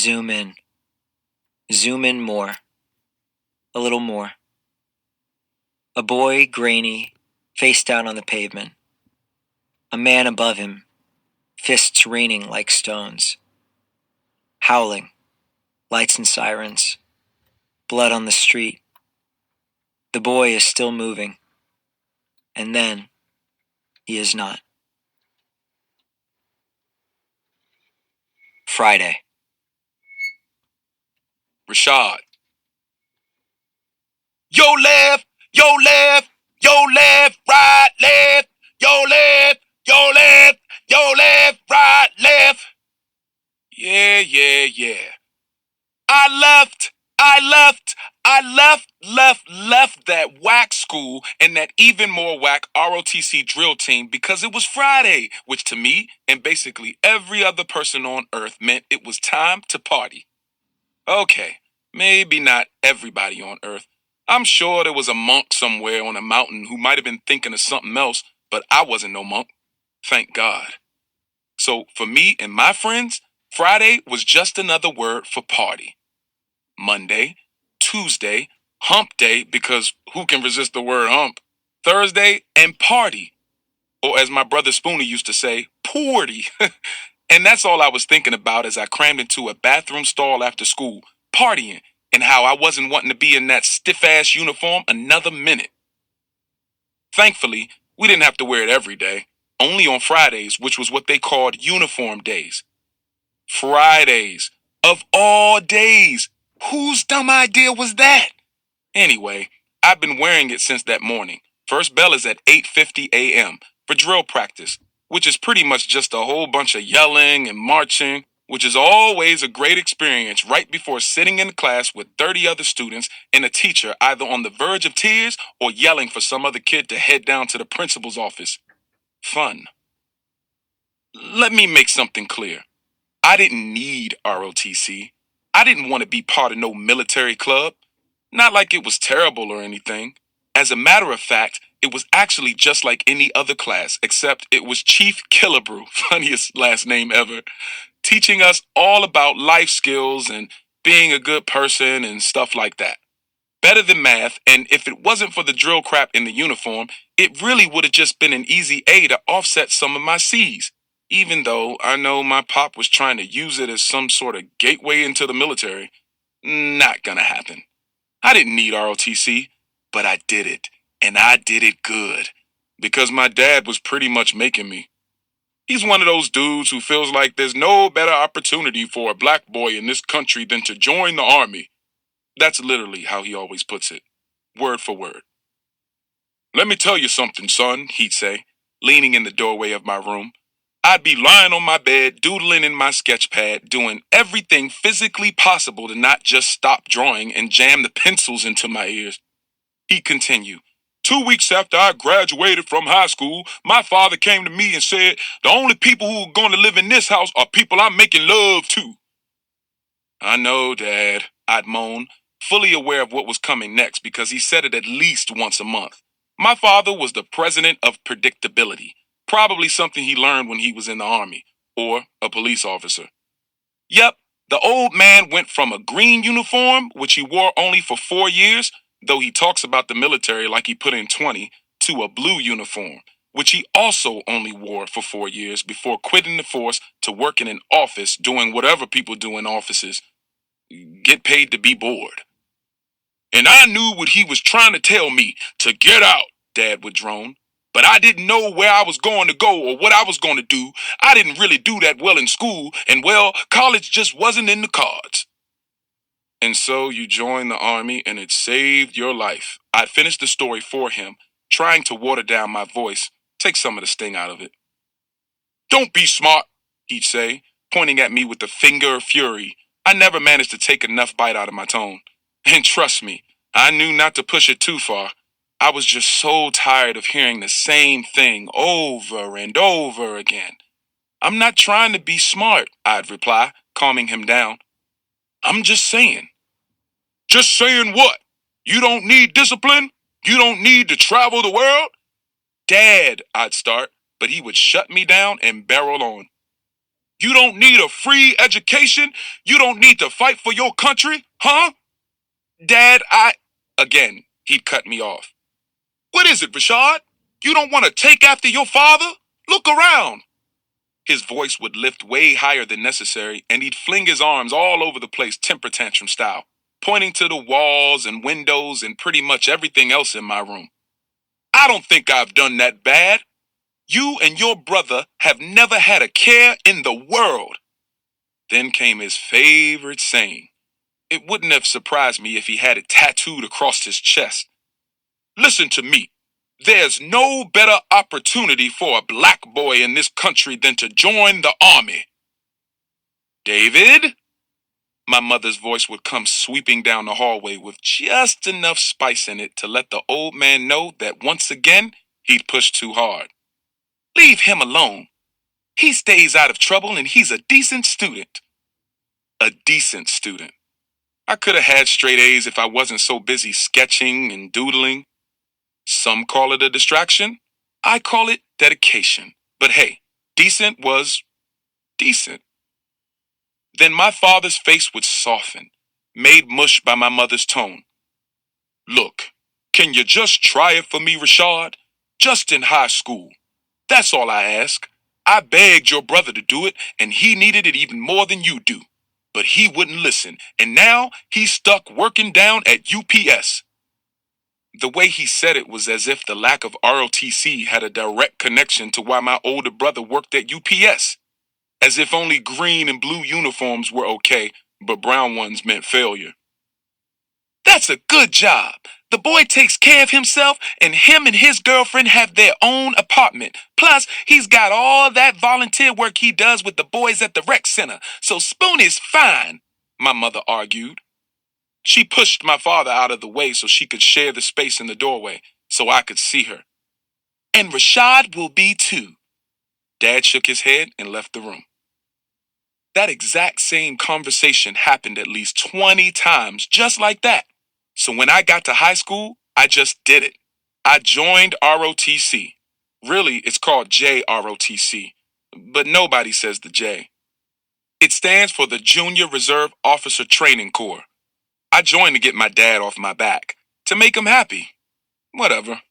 Zoom in. Zoom in more. A little more. A boy, grainy, face down on the pavement. A man above him, fists raining like stones. Howling, lights and sirens. Blood on the street. The boy is still moving. And then, he is not. Friday. Rashad. Yo left, yo left, yo left, right, left, yo left, yo left, yo left, right, left. Yeah. I left that whack school and that even more whack ROTC drill team because it was Friday, which to me and basically every other person on earth meant it was time to party. Okay, maybe not everybody on earth. I'm sure there was a monk somewhere on a mountain who might have been thinking of something else, but I wasn't no monk. Thank God. So for me and my friends, Friday was just another word for party. Monday, Tuesday, hump day, because who can resist the word hump? Thursday, and party. Or as my brother Spoonie used to say, porty. And that's all I was thinking about as I crammed into a bathroom stall after school, partying, and how I wasn't wanting to be in that stiff-ass uniform another minute. Thankfully, we didn't have to wear it every day, only on Fridays, which was what they called uniform days. Fridays. Of all days. Whose dumb idea was that? Anyway, I've been wearing it since that morning. First bell is at 8:50 a.m. for drill practice, which is pretty much just a whole bunch of yelling and marching, which is always a great experience right before sitting in class with 30 other students and a teacher either on the verge of tears or yelling for some other kid to head down to the principal's office. Fun. Let me make something clear. I didn't need ROTC. I didn't want to be part of no military club. Not like it was terrible or anything. As a matter of fact, it was actually just like any other class, except it was Chief Killebrew, funniest last name ever, teaching us all about life skills and being a good person and stuff like that. Better than math, and if it wasn't for the drill crap in the uniform, it really would have just been an easy A to offset some of my C's. Even though I know my pop was trying to use it as some sort of gateway into the military. Not gonna happen. I didn't need ROTC, but I did it, and I did it good, because my dad was pretty much making me. He's one of those dudes who feels like there's no better opportunity for a black boy in this country than to join the army. That's literally how he always puts it, word for word. Let me tell you something, son, he'd say, leaning in the doorway of my room. I'd be lying on my bed, doodling in my sketch pad, doing everything physically possible to not just stop drawing and jam the pencils into my ears. He'd continue. 2 weeks after I graduated from high school, my father came to me and said, the only people who are going to live in this house are people I'm making love to. I know, Dad, I'd moan, fully aware of what was coming next because he said it at least once a month. My father was the president of predictability. Probably something he learned when he was in the army, or a police officer. Yep, the old man went from a green uniform, which he wore only for 4 years, though he talks about the military like he put in 20, to a blue uniform, which he also only wore for 4 years before quitting the force to work in an office doing whatever people do in offices. Get paid to be bored. And I knew what he was trying to tell me, to get out, Dad would drone. But I didn't know where I was going to go or what I was going to do. I didn't really do that well in school, and well, college just wasn't in the cards. And so you joined the army and it saved your life. I finished the story for him, trying to water down my voice, take some of the sting out of it. Don't be smart, he'd say, pointing at me with the finger of fury. I never managed to take enough bite out of my tone. And trust me, I knew not to push it too far. I was just so tired of hearing the same thing over and over again. I'm not trying to be smart, I'd reply, calming him down. I'm just saying. Just saying what? You don't need discipline? You don't need to travel the world? Dad, I'd start, but he would shut me down and barrel on. You don't need a free education? You don't need to fight for your country? Huh? Dad, Again, he'd cut me off. What is it, Rashad? You don't want to take after your father? Look around. His voice would lift way higher than necessary, and he'd fling his arms all over the place temper tantrum style, pointing to the walls and windows and pretty much everything else in my room. I don't think I've done that bad. You and your brother have never had a care in the world. Then came his favorite saying. It wouldn't have surprised me if he had it tattooed across his chest. Listen to me. There's no better opportunity for a black boy in this country than to join the army. David? My mother's voice would come sweeping down the hallway with just enough spice in it to let the old man know that once again, he'd pushed too hard. Leave him alone. He stays out of trouble and he's a decent student. A decent student. I could have had straight A's if I wasn't so busy sketching and doodling. Some call it a distraction. I call it dedication. But hey, decent was decent. Then my father's face would soften, made mush by my mother's tone. Look, can you just try it for me, Rashad? Just in high school. That's all I ask. I begged your brother to do it, and he needed it even more than you do. But he wouldn't listen, and now he's stuck working down at UPS. The way he said it was as if the lack of ROTC had a direct connection to why my older brother worked at UPS. As if only green and blue uniforms were okay, but brown ones meant failure. That's a good job. The boy takes care of himself, and him and his girlfriend have their own apartment. Plus, he's got all that volunteer work he does with the boys at the rec center, so Spoon is fine, my mother argued. She pushed my father out of the way so she could share the space in the doorway, so I could see her. And Rashad will be too. Dad shook his head and left the room. That exact same conversation happened at least 20 times, just like that. So when I got to high school, I just did it. I joined ROTC. Really, it's called JROTC, but nobody says the J. It stands for the Junior Reserve Officer Training Corps. I joined to get my dad off my back, to make him happy. Whatever.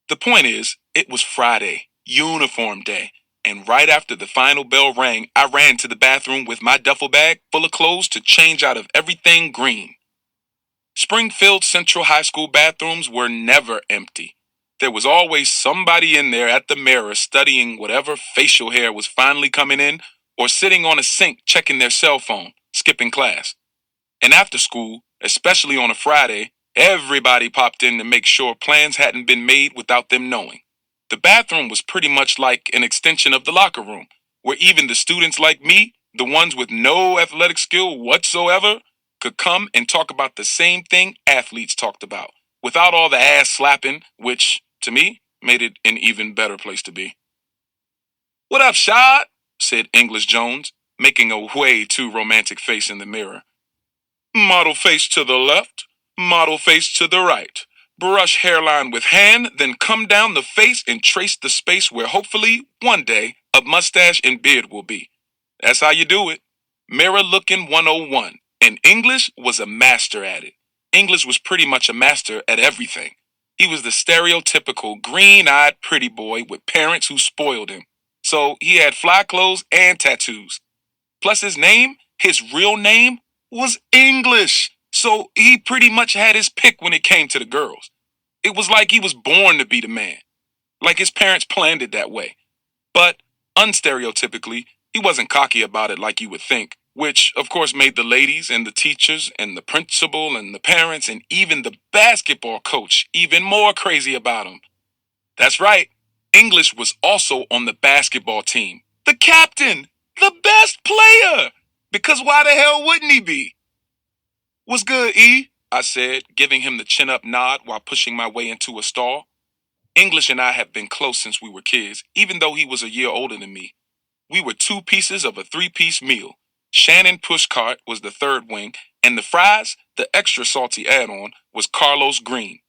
The point is, it was Friday, uniform day, and right after the final bell rang, I ran to the bathroom with my duffel bag full of clothes to change out of everything green. Springfield Central High School bathrooms were never empty. There was always somebody in there at the mirror studying whatever facial hair was finally coming in, or sitting on a sink checking their cell phone, skipping class. And after school, especially on a Friday, everybody popped in to make sure plans hadn't been made without them knowing. The bathroom was pretty much like an extension of the locker room, where even the students like me, the ones with no athletic skill whatsoever, could come and talk about the same thing athletes talked about, without all the ass slapping, which, to me, made it an even better place to be. What up, Shad? Said English Jones, making a way too romantic face in the mirror. Model face to the left, model face to the right. Brush hairline with hand, then come down the face and trace the space where hopefully, one day, a mustache and beard will be. That's how you do it. Mirror looking 101. And English was a master at it. English was pretty much a master at everything. He was the stereotypical green-eyed pretty boy with parents who spoiled him. So he had fly clothes and tattoos. Plus his real name, was English. So he pretty much had his pick when it came to the girls. It was like he was born to be the man. Like his parents planned it that way. But, unstereotypically, he wasn't cocky about it like you would think, which of course made the ladies and the teachers and the principal and the parents and even the basketball coach even more crazy about him. That's right, English was also on the basketball team. The captain! The best player! Because why the hell wouldn't he be? What's good, E? I said, giving him the chin-up nod while pushing my way into a stall. English and I have been close since we were kids, even though he was a year older than me. We were two pieces of a three-piece meal. Shannon Pushcart was the third wing, and the fries, the extra salty add-on, was Carlos Green.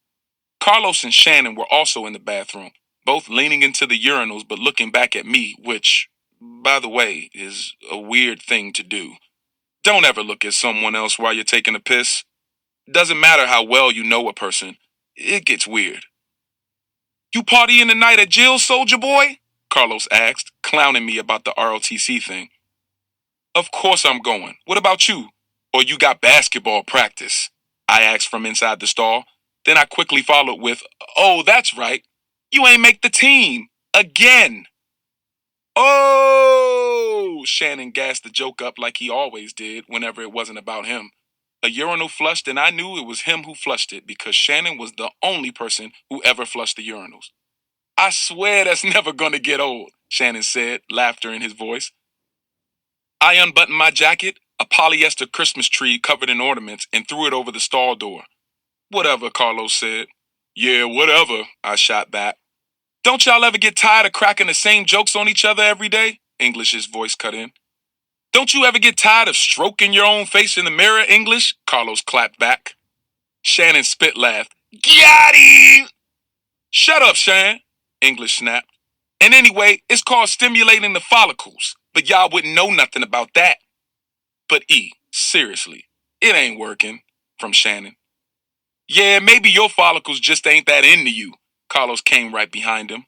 Carlos and Shannon were also in the bathroom, both leaning into the urinals but looking back at me, which, by the way, is a weird thing to do. Don't ever look at someone else while you're taking a piss. Doesn't matter how well you know a person, it gets weird. You partying tonight at Jill's, soldier boy? Carlos asked, clowning me about the ROTC thing. Of course I'm going. What about you? Or you got basketball practice? I asked from inside the stall. Then I quickly followed with, oh, that's right. You ain't make the team. Again. Oh! Shannon gassed the joke up like he always did whenever it wasn't about him. A urinal flushed, and I knew it was him who flushed it because Shannon was the only person who ever flushed the urinals. I swear that's never gonna get old, Shannon said, laughter in his voice. I unbuttoned my jacket, a polyester Christmas tree covered in ornaments, and threw it over the stall door. Whatever, Carlos said. Yeah, whatever, I shot back. Don't y'all ever get tired of cracking the same jokes on each other every day? English's voice cut in. Don't you ever get tired of stroking your own face in the mirror, English? Carlos clapped back. Shannon spit laughed. Got him! Shut up, Shan, English snapped. And anyway, it's called stimulating the follicles, but y'all wouldn't know nothing about that. But seriously, it ain't working, from Shannon. Yeah, maybe your follicles just ain't that into you. Carlos came right behind him.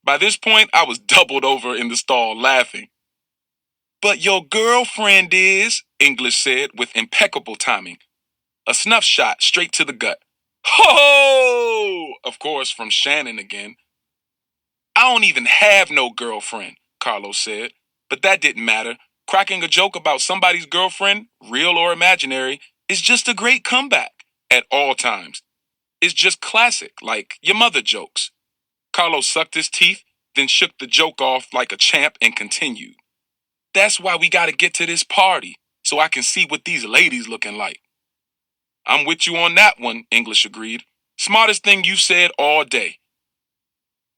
By this point, I was doubled over in the stall laughing. But your girlfriend is, English said with impeccable timing. A snuff shot straight to the gut. Ho! Of course, from Shannon again. I don't even have no girlfriend, Carlos said. But that didn't matter. Cracking a joke about somebody's girlfriend, real or imaginary, is just a great comeback at all times. It's just classic, like your mother jokes. Carlos sucked his teeth, then shook the joke off like a champ and continued. That's why we gotta get to this party, so I can see what these ladies looking like. I'm with you on that one, English agreed. Smartest thing you said all day.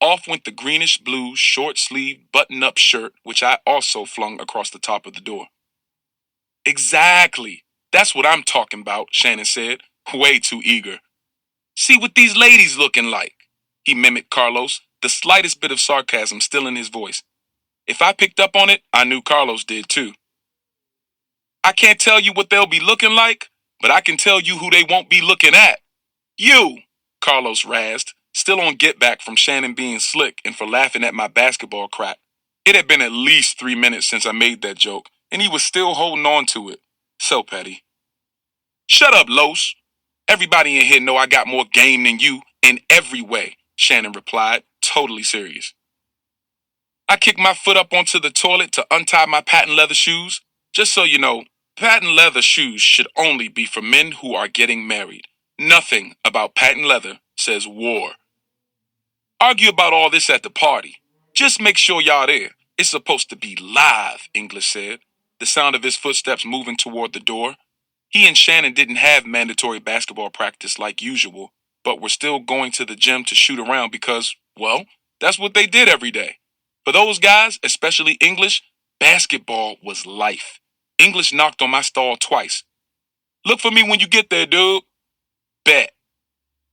Off went the greenish blue short sleeved button up shirt, which I also flung across the top of the door. Exactly. That's what I'm talking about, Shannon said, way too eager. See what these ladies looking like. He mimicked Carlos, the slightest bit of sarcasm still in his voice. If I picked up on it, I knew Carlos did too. I can't tell you what they'll be looking like, but I can tell you who they won't be looking at. You, Carlos razzed, still on get back from Shannon being slick and for laughing at my basketball crap. It had been at least 3 minutes since I made that joke, and he was still holding on to it. So petty. Shut up, Los. Everybody in here know I got more game than you in every way, Shannon replied, totally serious. I kicked my foot up onto the toilet to untie my patent leather shoes. Just so you know, patent leather shoes should only be for men who are getting married. Nothing about patent leather says war. Argue about all this at the party. Just make sure y'all there. It's supposed to be live, English said, the sound of his footsteps moving toward the door. He and Shannon didn't have mandatory basketball practice like usual, but were still going to the gym to shoot around because, well, that's what they did every day. For those guys, especially English, basketball was life. English knocked on my stall twice. Look for me when you get there, dude. Bet.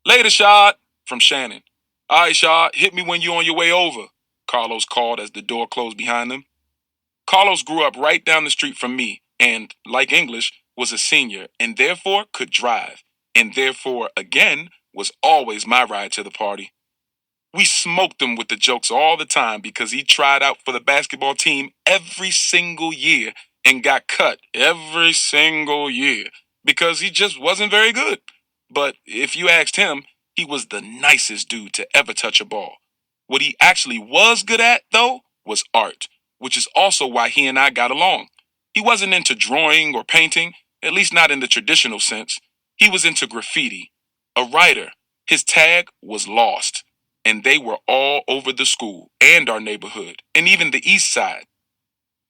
Later, Shad, from Shannon. All right, Shad, hit me when you're on your way over, Carlos called as the door closed behind them. Carlos grew up right down the street from me and, like English, was a senior and therefore could drive, and therefore, again, was always my ride to the party. We smoked him with the jokes all the time because he tried out for the basketball team every single year and got cut every single year because he just wasn't very good. But if you asked him, he was the nicest dude to ever touch a ball. What he actually was good at, though, was art, which is also why he and I got along. He wasn't into drawing or painting, at least not in the traditional sense. He was into graffiti. A writer. His tag was lost. And they were all over the school and our neighborhood, and even the east side.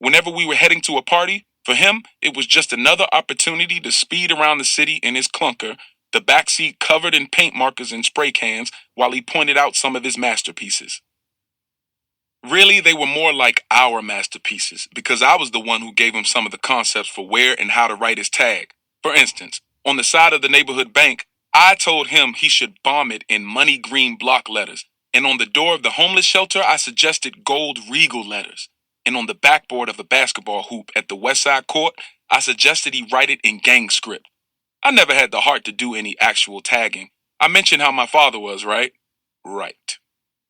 Whenever we were heading to a party, for him, it was just another opportunity to speed around the city in his clunker, the backseat covered in paint markers and spray cans, while he pointed out some of his masterpieces. Really, they were more like our masterpieces, because I was the one who gave him some of the concepts for where and how to write his tag. For instance, on the side of the neighborhood bank, I told him he should bomb it in money green block letters, and on the door of the homeless shelter, I suggested gold regal letters. and on the backboard of a basketball hoop at the West Side Court, I suggested he write it in gang script. I never had the heart to do any actual tagging. I mentioned how my father was, right? Right.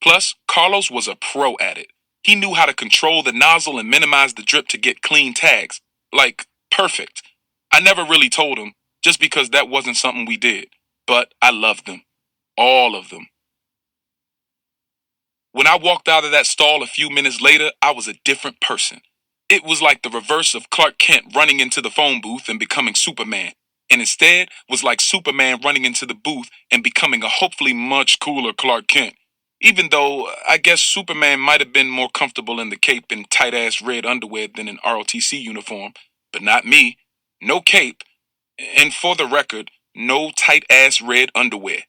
Plus, Carlos was a pro at it. He knew how to control the nozzle and minimize the drip to get clean tags. Like, perfect. I never really told him, just because that wasn't something we did. But I loved them. All of them. When I walked out of that stall a few minutes later, I was a different person. It was like the reverse of Clark Kent running into the phone booth and becoming Superman, and instead was like Superman running into the booth and becoming a hopefully much cooler Clark Kent. Even though I guess Superman might have been more comfortable in the cape and tight ass red underwear than an ROTC uniform, but not me. No cape, and for the record, no tight ass red underwear.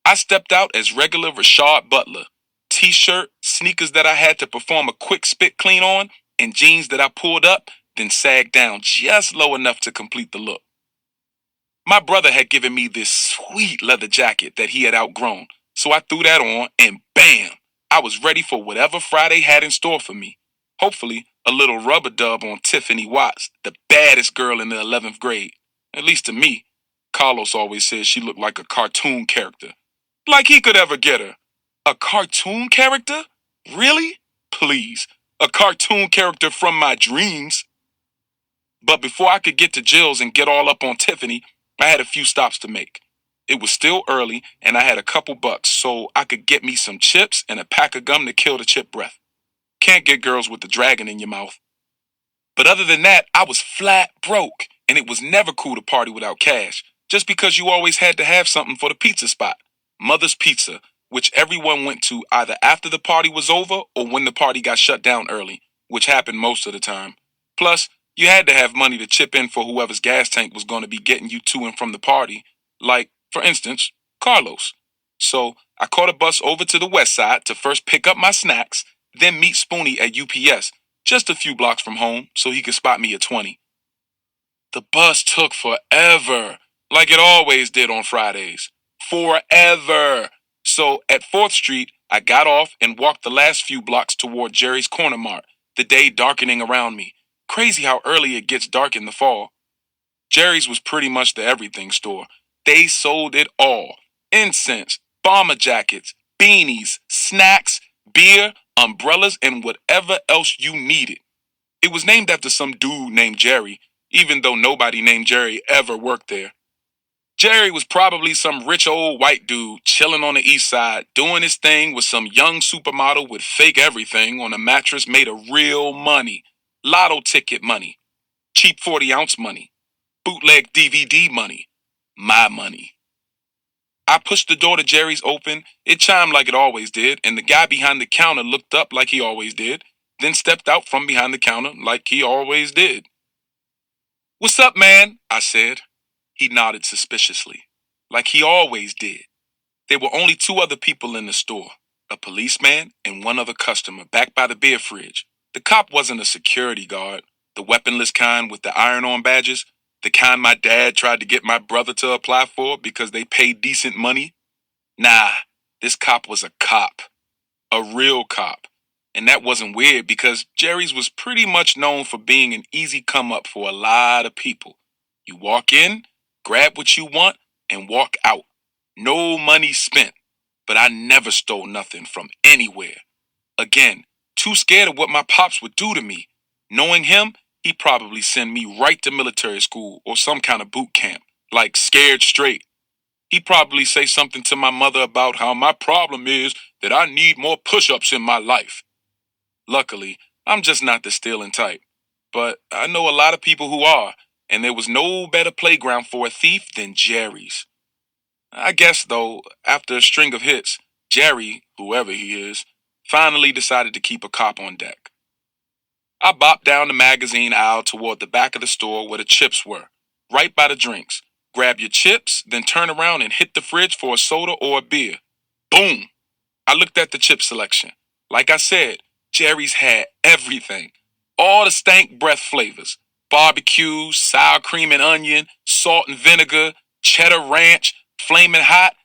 I stepped out as regular Rashad Butler. T-shirt, sneakers that I had to perform a quick spit clean on, and jeans that I pulled up, then sagged down just low enough to complete the look. My brother had given me this sweet leather jacket that he had outgrown, so I threw that on and bam! I was ready for whatever Friday had in store for me. Hopefully, a little rubber dub on Tiffany Watts, the baddest girl in the 11th grade. At least to me. Carlos always said she looked like a cartoon character. Like he could ever get her. A cartoon character? Really? Please. A cartoon character from my dreams. But before I could get to Jill's and get all up on Tiffany, I had a few stops to make. It was still early, and I had a couple bucks, so I could get me some chips and a pack of gum to kill the chip breath. Can't get girls with the dragon in your mouth. But other than that, I was flat broke, and it was never cool to party without cash, just because you always had to have something for the pizza spot. Mother's Pizza, which everyone went to either after the party was over or when the party got shut down early, which happened most of the time. Plus, you had to have money to chip in for whoever's gas tank was going to be getting you to and from the party, like, for instance, Carlos. So I caught a bus over to the west side to first pick up my snacks, then meet Spoonie at UPS, just a few blocks from home, so he could spot me at 20. The bus took forever, like it always did on Fridays. Forever. So at 4th Street, I got off and walked the last few blocks toward Jerry's Corner Mart, the day darkening around me. Crazy how early it gets dark in the fall. Jerry's was pretty much the everything store. They sold it all. Incense, bomber jackets, beanies, snacks, beer, umbrellas, and whatever else you needed. It was named after some dude named Jerry, even though nobody named Jerry ever worked there. Jerry was probably some rich old white dude chilling on the east side, doing his thing with some young supermodel with fake everything on a mattress made of real money. Lotto ticket money. Cheap 40-ounce money. Bootleg DVD money. My money. I pushed the door to Jerry's open. It chimed like it always did, and the guy behind the counter looked up like he always did, then stepped out from behind the counter like he always did. "What's up, man?" I said. He nodded suspiciously, like he always did. There were only two other people in the store, a policeman and one other customer back by the beer fridge. The cop wasn't a security guard, the weaponless kind with the iron-on badges, the kind my dad tried to get my brother to apply for because they paid decent money. Nah, this cop was a cop. A real cop. And that wasn't weird because Jerry's was pretty much known for being an easy come up for a lot of people. You walk in, grab what you want, and walk out. No money spent. But I never stole nothing from anywhere. Again, too scared of what my pops would do to me. Knowing him, he'd probably send me right to military school or some kind of boot camp, like scared straight. He'd probably say something to my mother about how my problem is that I need more push-ups in my life. Luckily, I'm just not the stealing type. But I know a lot of people who are, and there was no better playground for a thief than Jerry's. I guess, though, after a string of hits, Jerry, whoever he is, finally decided to keep a cop on deck. I bopped down the magazine aisle toward the back of the store where the chips were, right by the drinks. Grab your chips, then turn around and hit the fridge for a soda or a beer. Boom! I looked at the chip selection. Like I said, Jerry's had everything. All the stank breath flavors. Barbecue, sour cream and onion, salt and vinegar, cheddar ranch, flaming hot.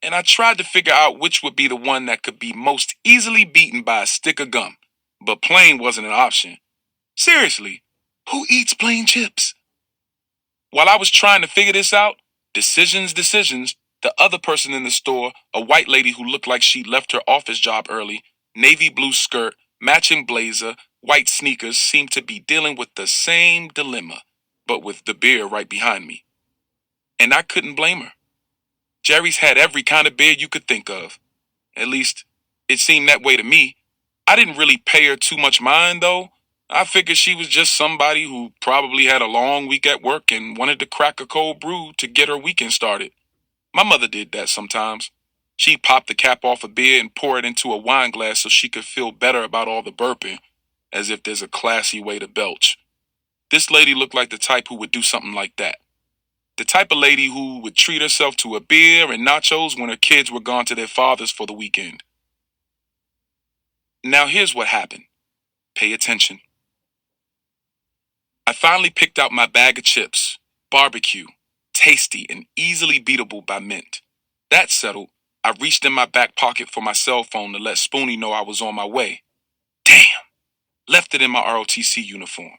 And I tried to figure out which would be the one that could be most easily beaten by a stick of gum. But plain wasn't an option. Seriously, who eats plain chips? While I was trying to figure this out, decisions, the other person in the store, a white lady who looked like she left her office job early, navy blue skirt, matching blazer, white sneakers, seemed to be dealing with the same dilemma, but with the beer right behind me. And I couldn't blame her. Jerry's had every kind of beer you could think of. At least, it seemed that way to me. I didn't really pay her too much mind, though. I figured she was just somebody who probably had a long week at work and wanted to crack a cold brew to get her weekend started. My mother did that sometimes. She'd pop the cap off a beer and pour it into a wine glass so she could feel better about all the burping, as if there's a classy way to belch. This lady looked like the type who would do something like that. The type of lady who would treat herself to a beer and nachos when her kids were gone to their fathers for the weekend. Now here's what happened. Pay attention. I finally picked out my bag of chips, barbecue, tasty and easily beatable by mint. That settled, I reached in my back pocket for my cell phone to let Spoonie know I was on my way. Damn! Left it in my ROTC uniform.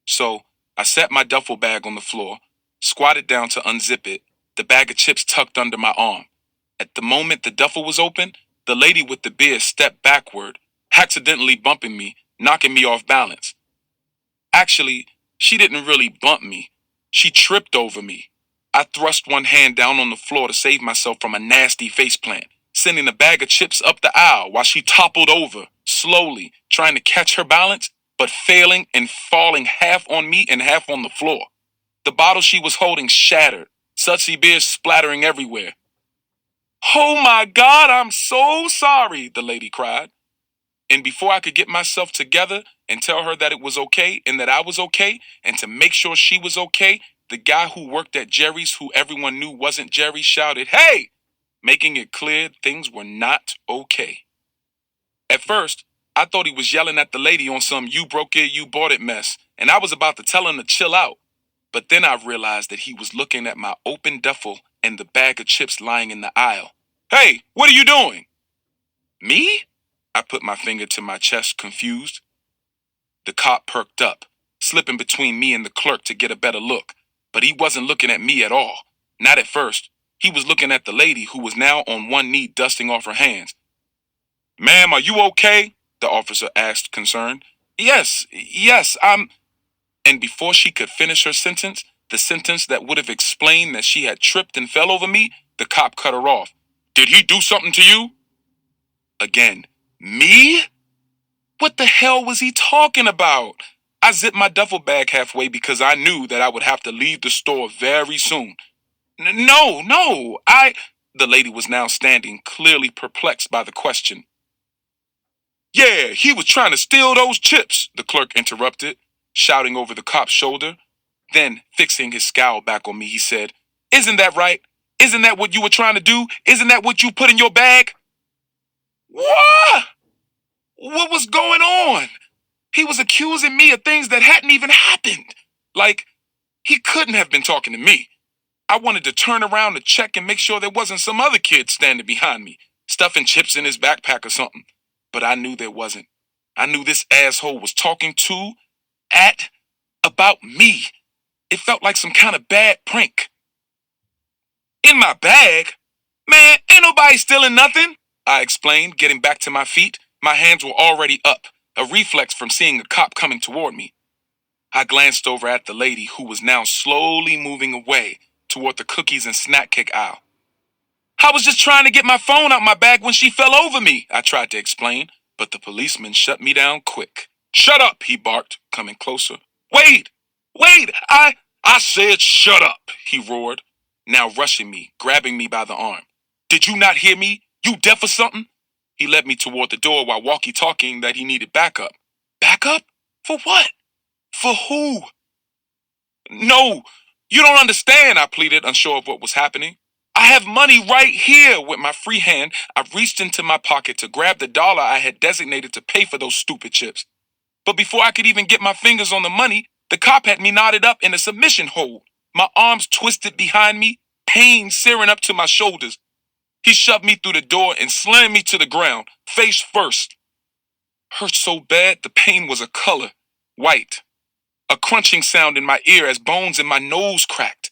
So I set my duffel bag on the floor, squatted down to unzip it, the bag of chips tucked under my arm. At the moment the duffel was open, the lady with the beer stepped backward, accidentally bumping me, knocking me off balance. Actually, she didn't really bump me. She tripped over me. I thrust one hand down on the floor to save myself from a nasty faceplant, sending the bag of chips up the aisle while she toppled over, slowly, trying to catch her balance, but failing and falling half on me and half on the floor. The bottle she was holding shattered, sudsy beer splattering everywhere. "Oh my God, I'm so sorry," the lady cried. And before I could get myself together and tell her that it was okay and that I was okay, and to make sure she was okay, the guy who worked at Jerry's, who everyone knew wasn't Jerry, shouted, "Hey!" making it clear things were not okay. At first, I thought he was yelling at the lady on some "you broke it, you bought it" mess, and I was about to tell him to chill out. But then I realized that he was looking at my open duffel and the bag of chips lying in the aisle. "Hey, what are you doing?" "Me?" I put my finger to my chest, confused. The cop perked up, slipping between me and the clerk to get a better look. But he wasn't looking at me at all. Not at first. He was looking at the lady, who was now on one knee dusting off her hands. "Ma'am, are you okay?" the officer asked, concerned. Yes, I'm..." And before she could finish her sentence, the sentence that would have explained that she had tripped and fell over me, the cop cut her off. "Did he do something to you?" Again. "Me? What the hell was he talking about?" I zipped my duffel bag halfway because I knew that I would have to leave the store very soon. No, The lady was now standing, clearly perplexed by the question. "Yeah, he was trying to steal those chips," the clerk interrupted, shouting over the cop's shoulder. Then, fixing his scowl back on me, he said, "Isn't that right? Isn't that what you were trying to do? Isn't that what you put in your bag?" What? What was going on? He was accusing me of things that hadn't even happened. Like, he couldn't have been talking to me. I wanted to turn around to check and make sure there wasn't some other kid standing behind me, stuffing chips in his backpack or something. But I knew there wasn't. I knew this asshole was talking to, at, about me. It felt like some kind of bad prank. "In my bag? Man, ain't nobody stealing nothing," I explained, getting back to my feet. My hands were already up, a reflex from seeing a cop coming toward me. I glanced over at the lady, who was now slowly moving away toward the cookies and snack cake aisle. "I was just trying to get my phone out my bag when she fell over me," I tried to explain, but the policeman shut me down quick. "Shut up," he barked, coming closer. Wait, I said shut up," he roared, now rushing me, grabbing me by the arm. "Did you not hear me? You deaf or something?" He led me toward the door while walkie-talking that he needed backup. Backup? For what? For who? "No, you don't understand," I pleaded, unsure of what was happening. "I have money right here." With my free hand, I reached into my pocket to grab the dollar I had designated to pay for those stupid chips. But before I could even get my fingers on the money, the cop had me knotted up in a submission hold, my arms twisted behind me, pain searing up to my shoulders. He shoved me through the door and slammed me to the ground, face first. Hurt so bad the pain was a color, white. A crunching sound in my ear as bones in my nose cracked.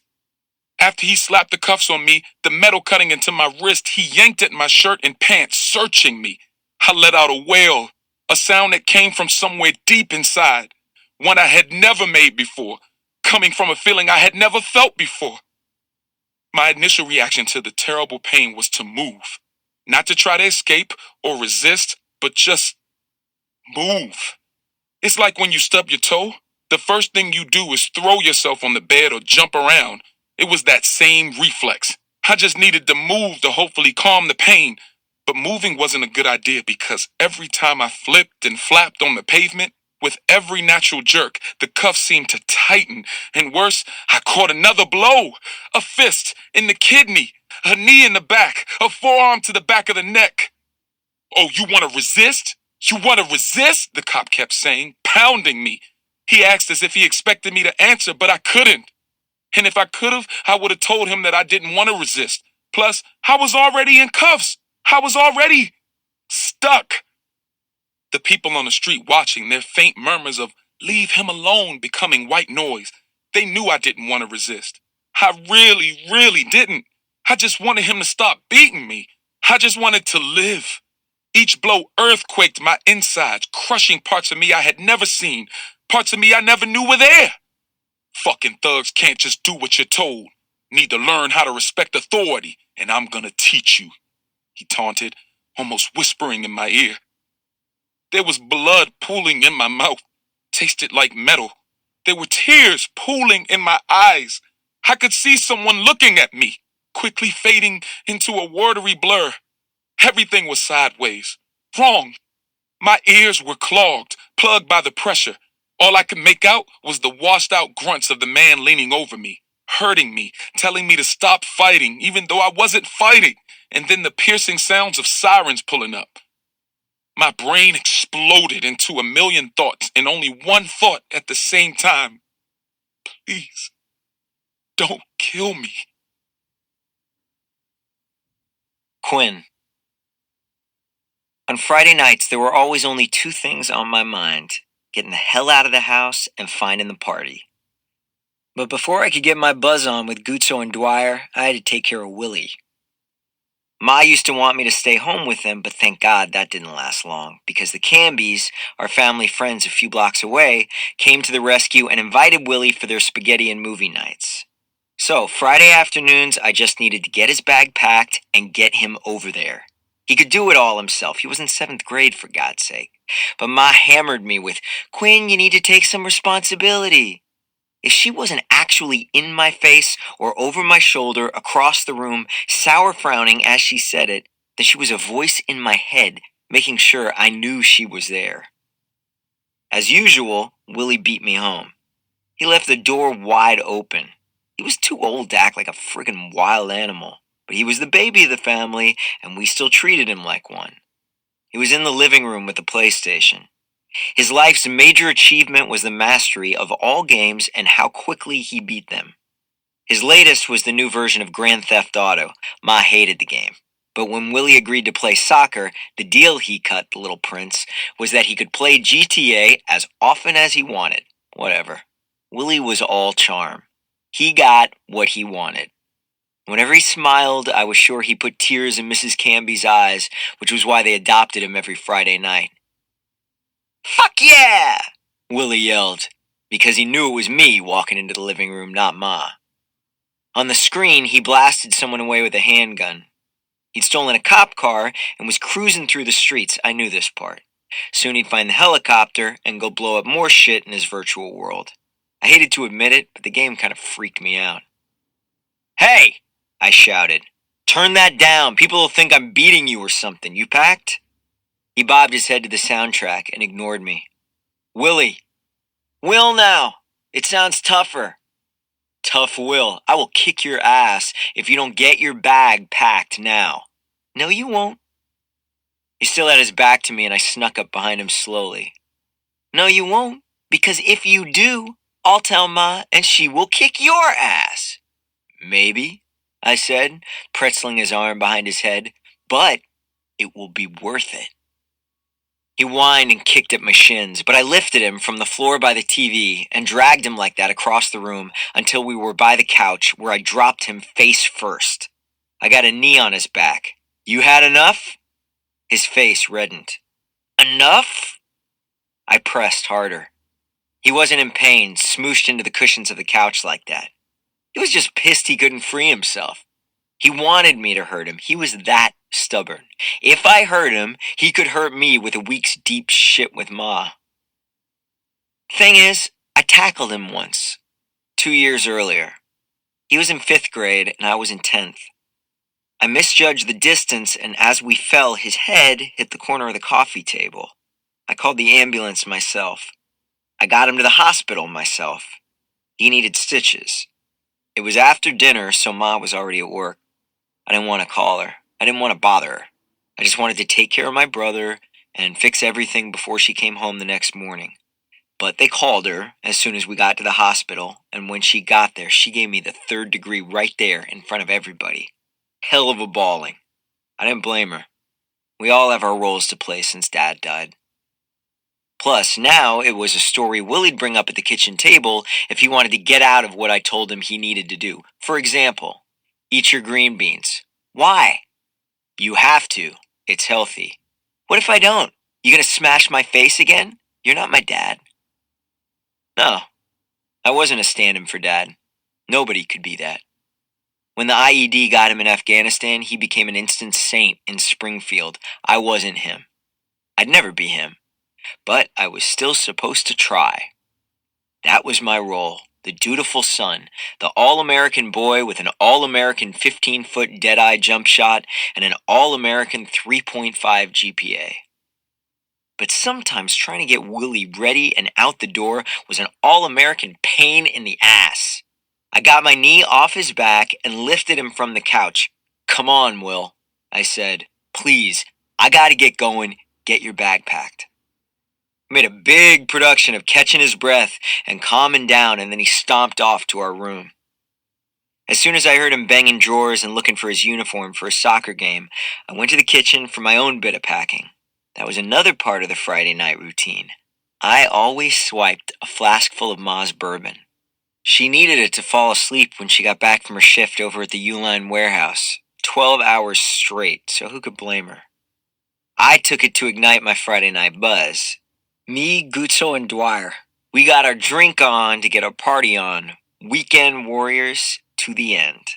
After he slapped the cuffs on me, the metal cutting into my wrist, he yanked at my shirt and pants, searching me. I let out a wail, a sound that came from somewhere deep inside, one I had never made before, coming from a feeling I had never felt before. My initial reaction to the terrible pain was to move, not to try to escape or resist, but just move. It's like when you stub your toe, the first thing you do is throw yourself on the bed or jump around. It was that same reflex. I just needed to move to hopefully calm the pain. But moving wasn't a good idea because every time I flipped and flapped on the pavement, with every natural jerk, the cuff seemed to tighten. And worse, I caught another blow. A fist in the kidney, a knee in the back, a forearm to the back of the neck. Oh, you want to resist? You want to resist? The cop kept saying, pounding me. He asked as if he expected me to answer, but I couldn't. And if I could have, I would have told him that I didn't want to resist. Plus, I was already in cuffs. I was already stuck. The people on the street watching, their faint murmurs of "leave him alone" becoming white noise. They knew I didn't want to resist. I really, really didn't. I just wanted him to stop beating me. I just wanted to live. Each blow earthquaked my insides, crushing parts of me I had never seen, parts of me I never knew were there. Fucking thugs can't just do what you're told. Need to learn how to respect authority, and I'm gonna teach you, he taunted, almost whispering in my ear. There was blood pooling in my mouth, tasted like metal. There were tears pooling in my eyes. I could see someone looking at me, quickly fading into a watery blur. Everything was sideways, wrong. My ears were clogged, plugged by the pressure. All I could make out was the washed out grunts of the man leaning over me, hurting me, telling me to stop fighting, even though I wasn't fighting, and then the piercing sounds of sirens pulling up. My brain exploded into a million thoughts and only one thought at the same time. Please, don't kill me. Quinn. On Friday nights, there were always only two things on my mind: getting the hell out of the house and finding the party. But before I could get my buzz on with Guzzo and Dwyer, I had to take care of Willie. Ma used to want me to stay home with them, but thank God that didn't last long, because the Cambys, our family friends a few blocks away, came to the rescue and invited Willie for their spaghetti and movie nights. So, Friday afternoons, I just needed to get his bag packed and get him over there. He could do it all himself. He was in 7th grade, for God's sake. But Ma hammered me with, "Quinn, you need to take some responsibility." If she wasn't actually in my face or over my shoulder across the room, sour frowning as she said it, then she was a voice in my head, making sure I knew she was there. As usual, Willie beat me home. He left the door wide open. He was too old to act like a friggin' wild animal, but he was the baby of the family, and we still treated him like one. He was in the living room with the PlayStation. His life's major achievement was the mastery of all games and how quickly he beat them. His latest was the new version of Grand Theft Auto. Ma hated the game. But when Willie agreed to play soccer, the deal he cut, the little prince, was that he could play GTA as often as he wanted. Whatever. Willie was all charm. He got what he wanted. Whenever he smiled, I was sure he put tears in Mrs. Canby's eyes, which was why they adopted him every Friday night. "Fuck yeah!" Willie yelled, because he knew it was me walking into the living room, not Ma. On the screen, he blasted someone away with a handgun. He'd stolen a cop car and was cruising through the streets. I knew this part. Soon he'd find the helicopter and go blow up more shit in his virtual world. I hated to admit it, but the game kind of freaked me out. "Hey!" I shouted. "Turn that down. People will think I'm beating you or something. You packed?" He bobbed his head to the soundtrack and ignored me. "Willie." "Will now. It sounds tougher." "Tough Will. I will kick your ass if you don't get your bag packed now." "No, you won't." He still had his back to me and I snuck up behind him slowly. "No, you won't, because if you do, I'll tell Ma and she will kick your ass." "Maybe," I said, pretzeling his arm behind his head, "but it will be worth it." He whined and kicked at my shins, but I lifted him from the floor by the TV and dragged him like that across the room until we were by the couch, where I dropped him face first. I got a knee on his back. You had enough? His face reddened. Enough? I pressed harder. He wasn't in pain, smooshed into the cushions of the couch like that. He was just pissed he couldn't free himself. He wanted me to hurt him. He was that stubborn. If I hurt him, he could hurt me with a week's deep shit with Ma. Thing is, I tackled him once, 2 years earlier. He was in 5th grade and I was in 10th. I misjudged the distance, and as we fell, his head hit the corner of the coffee table. I called the ambulance myself. I got him to the hospital myself. He needed stitches. It was after dinner, so Ma was already at work. I didn't want to call her. I didn't want to bother her. I just wanted to take care of my brother and fix everything before she came home the next morning. But they called her as soon as we got to the hospital, and when she got there, she gave me the 3rd degree right there in front of everybody. Hell of a bawling. I didn't blame her. We all have our roles to play since Dad died. Plus, now it was a story Willie'd bring up at the kitchen table if he wanted to get out of what I told him he needed to do. For example, eat your green beans. Why? You have to. It's healthy. What if I don't? You gonna smash my face again? You're not my dad. No, I wasn't a stand-in for Dad. Nobody could be that. When the IED got him in Afghanistan, he became an instant saint in Springfield. I wasn't him. I'd never be him. But I was still supposed to try. That was my role, the dutiful son, the all-American boy with an all-American 15-foot dead-eye jump shot and an all-American 3.5 GPA. But sometimes trying to get Willie ready and out the door was an all-American pain in the ass. I got my knee off his back and lifted him from the couch. Come on, Will, I said. Please, I gotta get going. Get your bag packed. We made a big production of catching his breath and calming down, and then he stomped off to our room. As soon as I heard him banging drawers and looking for his uniform for a soccer game, I went to the kitchen for my own bit of packing. That was another part of the Friday night routine. I always swiped a flask full of Ma's bourbon. She needed it to fall asleep when she got back from her shift over at the U-Line warehouse. 12 hours straight, so who could blame her? I took it to ignite my Friday night buzz. Me, Gutso, and Dwyer. We got our drink on to get our party on. Weekend warriors to the end.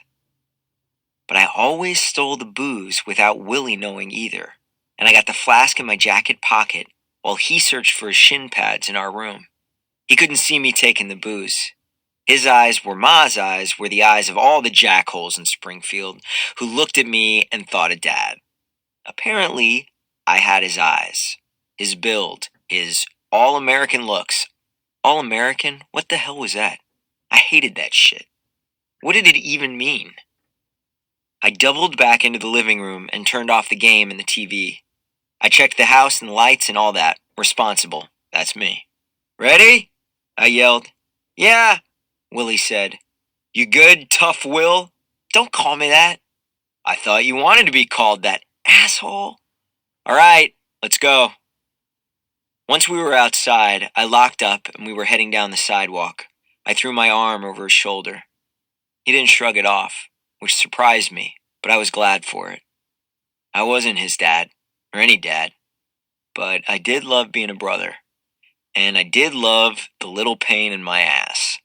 But I always stole the booze without Willie knowing either, and I got the flask in my jacket pocket while he searched for his shin pads in our room. He couldn't see me taking the booze. His eyes were Ma's eyes, were the eyes of all the jackholes in Springfield who looked at me and thought of Dad. Apparently, I had his eyes, his build, his all-American looks. All-American? What the hell was that? I hated that shit. What did it even mean? I doubled back into the living room and turned off the game and the TV. I checked the house and the lights and all that. Responsible. That's me. Ready? I yelled. Yeah, Willie said. You good, tough Will? Don't call me that. I thought you wanted to be called that, asshole. All right, let's go. Once we were outside, I locked up and we were heading down the sidewalk. I threw my arm over his shoulder. He didn't shrug it off, which surprised me, but I was glad for it. I wasn't his dad, or any dad, but I did love being a brother, and I did love the little pain in my ass.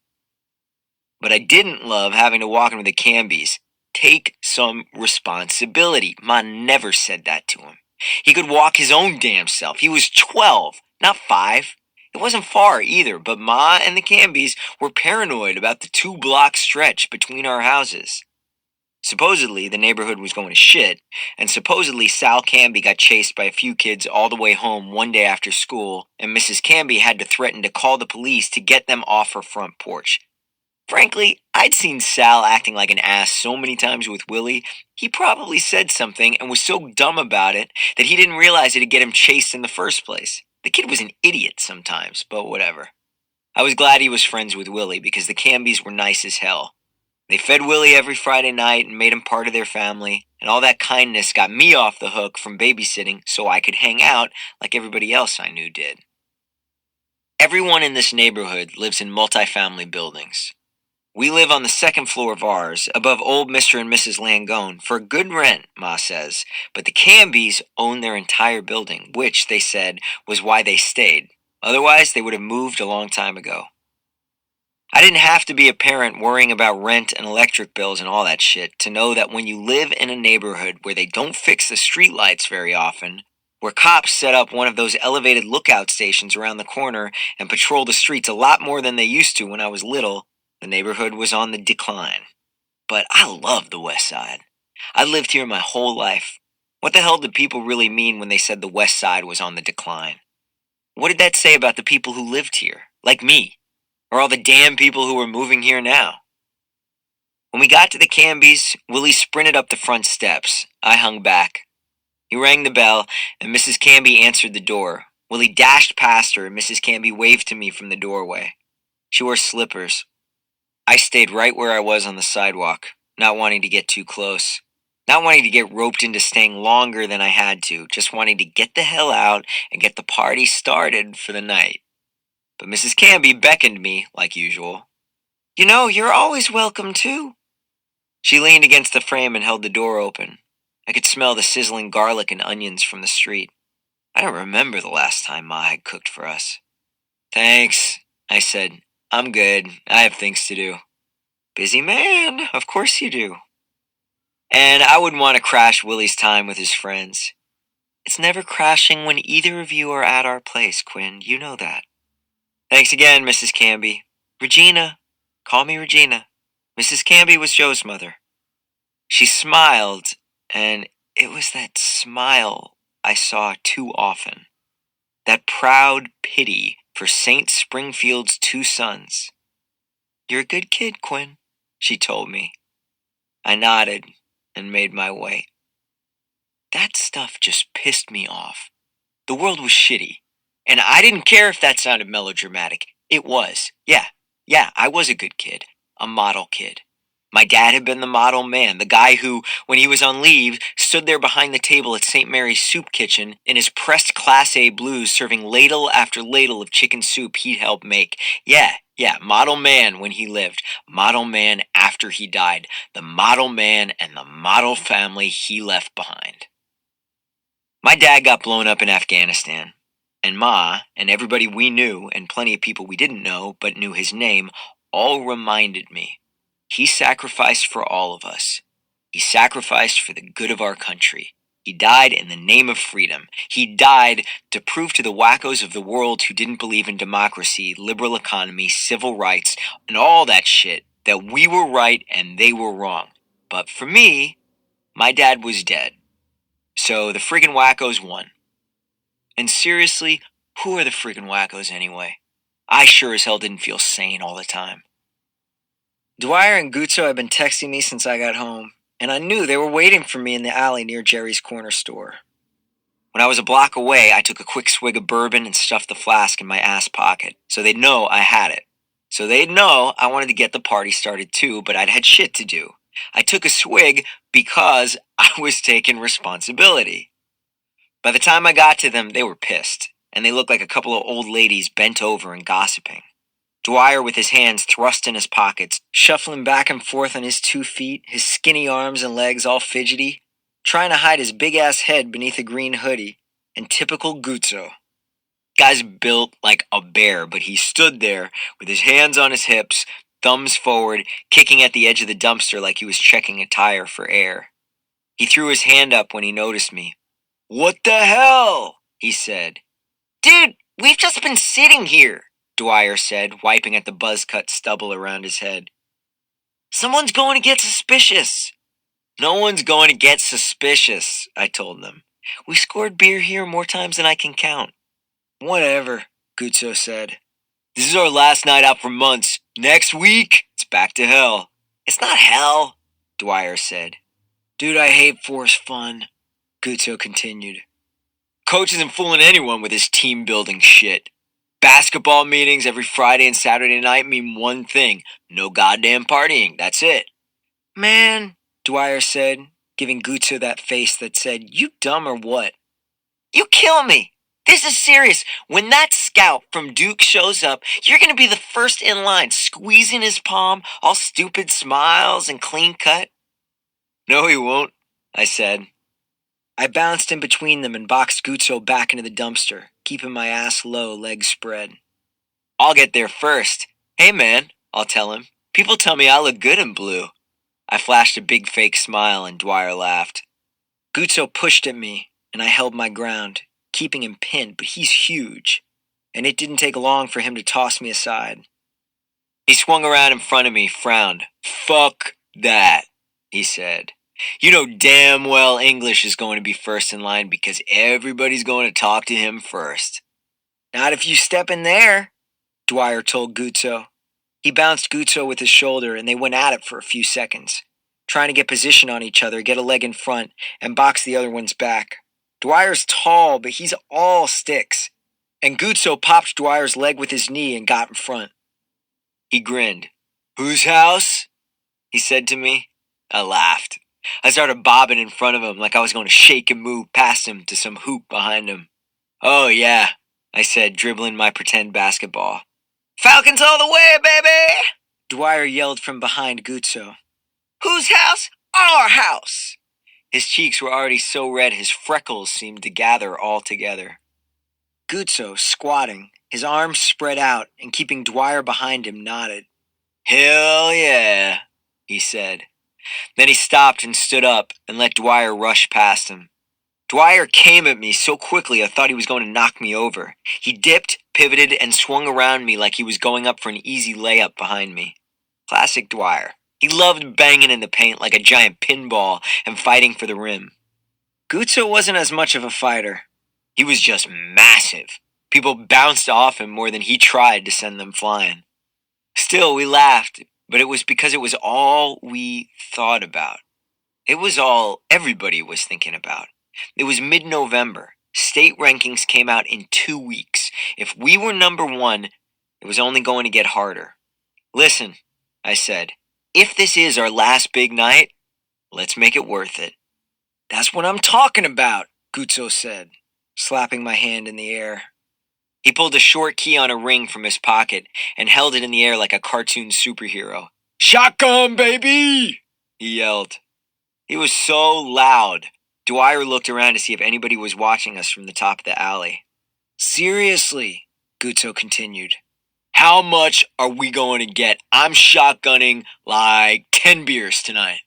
But I didn't love having to walk into the Cambies. Take some responsibility. Ma never said that to him. He could walk his own damn self. He was 12, not 5. It wasn't far either, but Ma and the Cambies were paranoid about the 2-block stretch between our houses. Supposedly, the neighborhood was going to shit, and supposedly Sal Canby got chased by a few kids all the way home one day after school, and Mrs. Canby had to threaten to call the police to get them off her front porch. Frankly, I'd seen Sal acting like an ass so many times with Willie, he probably said something and was so dumb about it that he didn't realize it'd get him chased in the first place. The kid was an idiot sometimes, but whatever. I was glad he was friends with Willie because the Cambys were nice as hell. They fed Willie every Friday night and made him part of their family, and all that kindness got me off the hook from babysitting so I could hang out like everybody else I knew did. Everyone in this neighborhood lives in multifamily buildings. We live on the second floor of ours, above old Mr. and Mrs. Langone, for a good rent, Ma says, but the Cambys own their entire building, which, they said, was why they stayed. Otherwise, they would have moved a long time ago. I didn't have to be a parent worrying about rent and electric bills and all that shit to know that when you live in a neighborhood where they don't fix the streetlights very often, where cops set up one of those elevated lookout stations around the corner and patrol the streets a lot more than they used to when I was little, the neighborhood was on the decline. But I love the West Side. I lived here my whole life. What the hell did people really mean when they said the West Side was on the decline? What did that say about the people who lived here, like me? Or all the damn people who were moving here now? When we got to the Cambys, Willie sprinted up the front steps. I hung back. He rang the bell, and Mrs. Camby answered the door. Willie dashed past her, and Mrs. Camby waved to me from the doorway. She wore slippers. I stayed right where I was on the sidewalk, not wanting to get too close. Not wanting to get roped into staying longer than I had to, just wanting to get the hell out and get the party started for the night. But Mrs. Camby beckoned me, like usual. You know, you're always welcome, too. She leaned against the frame and held the door open. I could smell the sizzling garlic and onions from the street. I don't remember the last time Ma had cooked for us. Thanks, I said. I'm good. I have things to do. Busy man, of course you do. And I wouldn't want to crash Willie's time with his friends. It's never crashing when either of you are at our place, Quinn. You know that. Thanks again, Mrs. Camby. Regina. Call me Regina. Mrs. Camby was Joe's mother. She smiled, and it was that smile I saw too often. That proud pity for St. Springfield's two sons. You're a good kid, Quinn, she told me. I nodded and made my way. That stuff just pissed me off. The world was shitty. And I didn't care if that sounded melodramatic. It was. Yeah, I was a good kid. A model kid. My dad had been the model man, the guy who, when he was on leave, stood there behind the table at St. Mary's Soup Kitchen in his pressed Class A blues serving ladle after ladle of chicken soup he'd helped make. Yeah, model man when he lived. Model man after he died. The model man and the model family he left behind. My dad got blown up in Afghanistan, and Ma, and everybody we knew, and plenty of people we didn't know but knew his name, all reminded me. He sacrificed for all of us. He sacrificed for the good of our country. He died in the name of freedom. He died to prove to the wackos of the world who didn't believe in democracy, liberal economy, civil rights, and all that shit that we were right and they were wrong. But for me, my dad was dead. So the friggin' wackos won. And seriously, who are the friggin' wackos anyway? I sure as hell didn't feel sane all the time. Dwyer and Guzzo had been texting me since I got home, and I knew they were waiting for me in the alley near Jerry's corner store. When I was a block away, I took a quick swig of bourbon and stuffed the flask in my ass pocket, so they'd know I had it. So they'd know I wanted to get the party started too, but I'd had shit to do. I took a swig because I was taking responsibility. By the time I got to them, they were pissed, and they looked like a couple of old ladies bent over and gossiping. Dwyer with his hands thrust in his pockets, shuffling back and forth on his 2 feet, his skinny arms and legs all fidgety, trying to hide his big-ass head beneath a green hoodie, and typical Guzzo. Guy's built like a bear, but he stood there with his hands on his hips, thumbs forward, kicking at the edge of the dumpster like he was checking a tire for air. He threw his hand up when he noticed me. "What the hell?" he said. "Dude, we've just been sitting here," Dwyer said, wiping at the buzz-cut stubble around his head. "Someone's going to get suspicious." "No one's going to get suspicious," I told them. "We scored beer here more times than I can count." "Whatever," Guzzo said. "This is our last night out for months. Next week, it's back to hell." "It's not hell," Dwyer said. "Dude, I hate forced fun," Guzzo continued. "Coach isn't fooling anyone with his team-building shit. Basketball meetings every Friday and Saturday night mean one thing. No goddamn partying. That's it. Man, Dwyer said, giving Gutso that face that said, "You dumb or what?" "You kill me! This is serious. When that scout from Duke shows up, you're gonna be the first in line, squeezing his palm, all stupid smiles and clean cut." "No, he won't," I said. I bounced in between them and boxed Gutso back into the dumpster, keeping my ass low, legs spread. "I'll get there first. Hey man," I'll tell him. "People tell me I look good in blue." I flashed a big fake smile and Dwyer laughed. Gutso pushed at me, and I held my ground, keeping him pinned, but he's huge, and it didn't take long for him to toss me aside. He swung around in front of me, frowned. "Fuck that," he said. "You know damn well English is going to be first in line because everybody's going to talk to him first." "Not if you step in there," Dwyer told Gutso. He bounced Gutso with his shoulder, and they went at it for a few seconds, trying to get position on each other, get a leg in front, and box the other one's back. Dwyer's tall, but he's all sticks, and Gutso popped Dwyer's leg with his knee and got in front. He grinned. "Whose house?" he said to me. I laughed. I started bobbing in front of him like I was going to shake and move past him to some hoop behind him. "Oh, yeah," I said, dribbling my pretend basketball. "Falcons all the way, baby!" Dwyer yelled from behind Gutso. "Whose house? Our house!" His cheeks were already so red his freckles seemed to gather all together. Gutso, squatting, his arms spread out and keeping Dwyer behind him, nodded. "Hell yeah," he said. Then he stopped and stood up and let Dwyer rush past him. Dwyer came at me so quickly I thought he was going to knock me over. He dipped, pivoted, and swung around me like he was going up for an easy layup behind me. Classic Dwyer. He loved banging in the paint like a giant pinball and fighting for the rim. Gutso wasn't as much of a fighter. He was just massive. People bounced off him more than he tried to send them flying. Still, we laughed, but it was because it was all we thought about. It was all everybody was thinking about. It was mid-November. State rankings came out in 2 weeks. If we were number one, it was only going to get harder. "Listen," I said, "if this is our last big night, let's make it worth it." "That's what I'm talking about," Gutso said, slapping my hand in the air. He pulled a short key on a ring from his pocket and held it in the air like a cartoon superhero. "Shotgun, baby!" he yelled. He was so loud. Dwyer looked around to see if anybody was watching us from the top of the alley. "Seriously," Gutso continued. "How much are we going to get? I'm shotgunning like 10 beers tonight."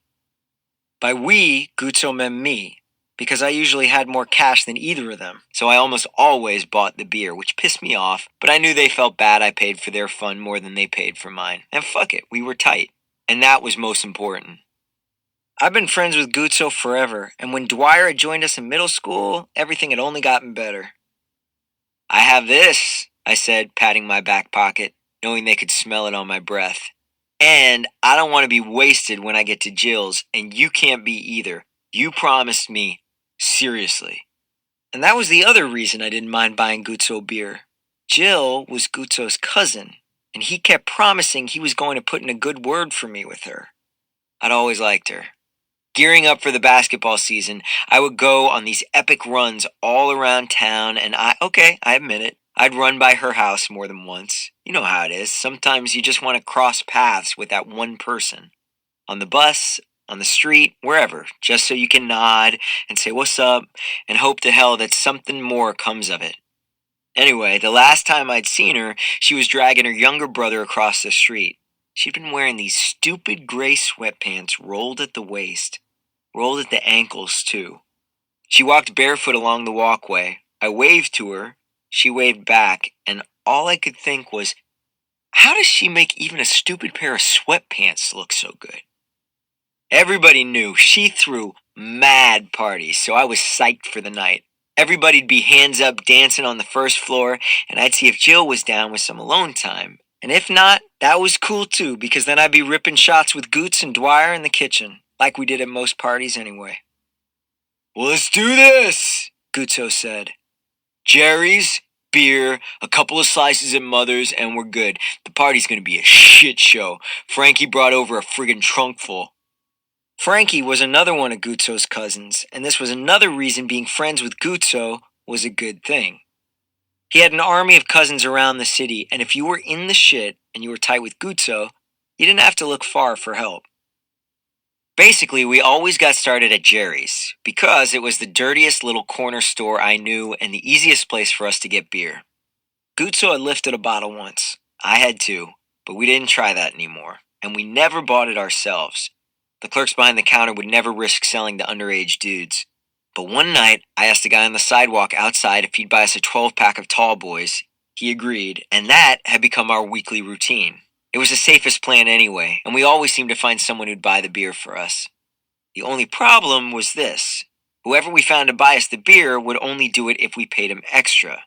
By we, Gutso meant me, because I usually had more cash than either of them, so I almost always bought the beer, which pissed me off, but I knew they felt bad I paid for their fun more than they paid for mine. And fuck it, we were tight. And that was most important. I've been friends with Gutso forever, and when Dwyer had joined us in middle school, everything had only gotten better. "I have this," I said, patting my back pocket, knowing they could smell it on my breath. "And I don't want to be wasted when I get to Jill's, and you can't be either. You promised me. Seriously." And that was the other reason I didn't mind buying Gutso beer. Jill was Gutso's cousin, and he kept promising he was going to put in a good word for me with her. I'd always liked her. Gearing up for the basketball season, I would go on these epic runs all around town, and I admit it, I'd run by her house more than once. You know how it is. Sometimes you just want to cross paths with that one person. On the bus, on the street, wherever, just so you can nod and say what's up and hope to hell that something more comes of it. Anyway, the last time I'd seen her, she was dragging her younger brother across the street. She'd been wearing these stupid gray sweatpants rolled at the waist. Rolled at the ankles, too. She walked barefoot along the walkway. I waved to her. She waved back, and all I could think was, how does she make even a stupid pair of sweatpants look so good? Everybody knew she threw mad parties, so I was psyched for the night. Everybody'd be hands up dancing on the first floor, and I'd see if Jill was down with some alone time. And if not, that was cool too, because then I'd be ripping shots with Goots and Dwyer in the kitchen, like we did at most parties anyway. "Well, let's do this," Gutso said. "Jerry's, beer, a couple of slices at Mother's, and we're good. The party's gonna be a shit show. Frankie brought over a friggin' trunk full." Frankie was another one of Gutso's cousins, and this was another reason being friends with Gutso was a good thing. He had an army of cousins around the city, and if you were in the shit and you were tight with Gutso, you didn't have to look far for help. Basically, we always got started at Jerry's, because it was the dirtiest little corner store I knew and the easiest place for us to get beer. Gutso had lifted a bottle once. I had too, but we didn't try that anymore, and we never bought it ourselves. The clerks behind the counter would never risk selling to underage dudes. But one night, I asked a guy on the sidewalk outside if he'd buy us a 12-pack of tall boys. He agreed, and that had become our weekly routine. It was the safest plan anyway, and we always seemed to find someone who'd buy the beer for us. The only problem was this. Whoever we found to buy us the beer would only do it if we paid him extra.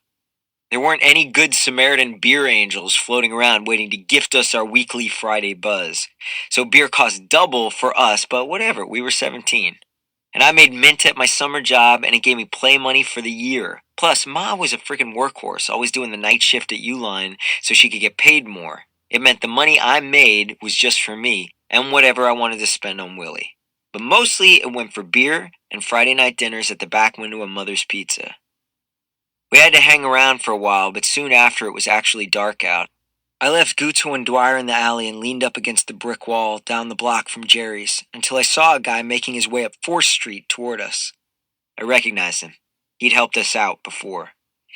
There weren't any good Samaritan beer angels floating around waiting to gift us our weekly Friday buzz. So beer cost double for us, but whatever, we were 17. And I made mint at my summer job, and it gave me play money for the year. Plus, Ma was a freaking workhorse, always doing the night shift at Uline so she could get paid more. It meant the money I made was just for me, and whatever I wanted to spend on Willie. But mostly it went for beer and Friday night dinners at the back window of Mother's Pizza. We had to hang around for a while, but soon after it was actually dark out. I left Gutso and Dwyer in the alley and leaned up against the brick wall down the block from Jerry's until I saw a guy making his way up 4th Street toward us. I recognized him. He'd helped us out before.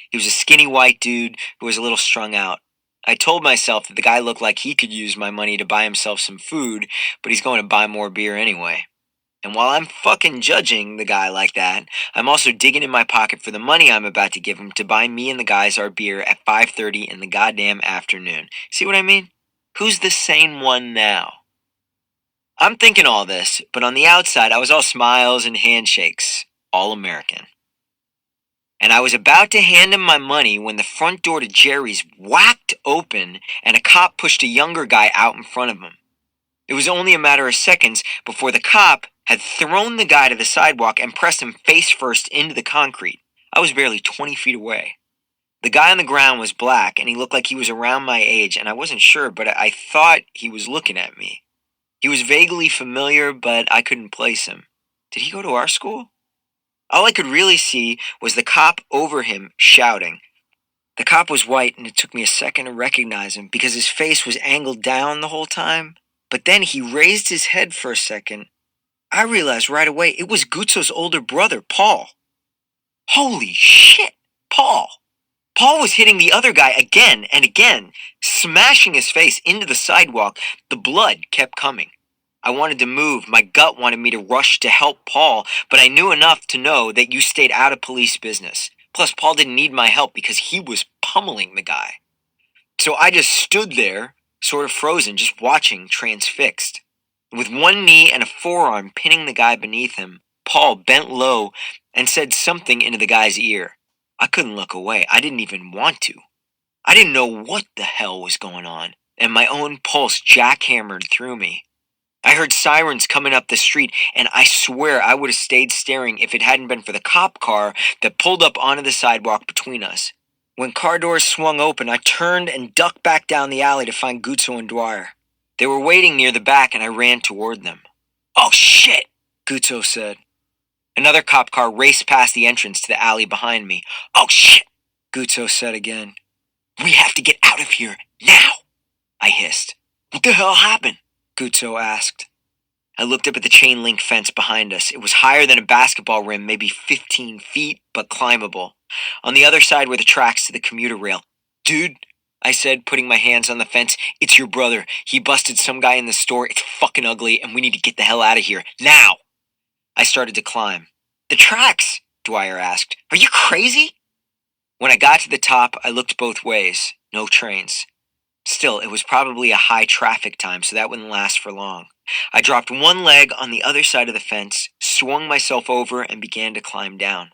He was a skinny white dude who was a little strung out. I told myself that the guy looked like he could use my money to buy himself some food, but he's going to buy more beer anyway. And while I'm fucking judging the guy like that, I'm also digging in my pocket for the money I'm about to give him to buy me and the guys our beer at 5:30 in the goddamn afternoon. See what I mean? Who's the sane one now? I'm thinking all this, but on the outside I was all smiles and handshakes. All American. And I was about to hand him my money when the front door to Jerry's whacked open and a cop pushed a younger guy out in front of him. It was only a matter of seconds before the cop had thrown the guy to the sidewalk and pressed him face first into the concrete. I was barely 20 feet away. The guy on the ground was black, and he looked like he was around my age, and I wasn't sure, but I thought he was looking at me. He was vaguely familiar, but I couldn't place him. Did he go to our school? All I could really see was the cop over him shouting. The cop was white, and it took me a second to recognize him because his face was angled down the whole time. But then he raised his head for a second. I realized right away it was Gutso's older brother, Paul. Holy shit, Paul. Paul was hitting the other guy again and again, smashing his face into the sidewalk. The blood kept coming. I wanted to move. My gut wanted me to rush to help Paul, but I knew enough to know that you stayed out of police business. Plus, Paul didn't need my help because he was pummeling the guy. So I just stood there, sort of frozen, just watching, transfixed. With one knee and a forearm pinning the guy beneath him, Paul bent low and said something into the guy's ear. I couldn't look away. I didn't even want to. I didn't know what the hell was going on, and my own pulse jackhammered through me. I heard sirens coming up the street, and I swear I would have stayed staring if it hadn't been for the cop car that pulled up onto the sidewalk between us. When car doors swung open, I turned and ducked back down the alley to find Gutso and Dwyer. They were waiting near the back, and I ran toward them. "Oh, shit," Gutso said. Another cop car raced past the entrance to the alley behind me. "Oh, shit," Gutso said again. "We have to get out of here, now," I hissed. "What the hell happened?" Gutso asked. I looked up at the chain-link fence behind us. It was higher than a basketball rim, maybe 15 feet, but climbable. On the other side were the tracks to the commuter rail. "Dude," I said, putting my hands on the fence, "it's your brother. He busted some guy in the store. It's fucking ugly, and we need to get the hell out of here. Now!" I started to climb. "The tracks?" Dwyer asked. "Are you crazy?" When I got to the top, I looked both ways. No trains. Still, it was probably a high traffic time, so that wouldn't last for long. I dropped one leg on the other side of the fence, swung myself over, and began to climb down.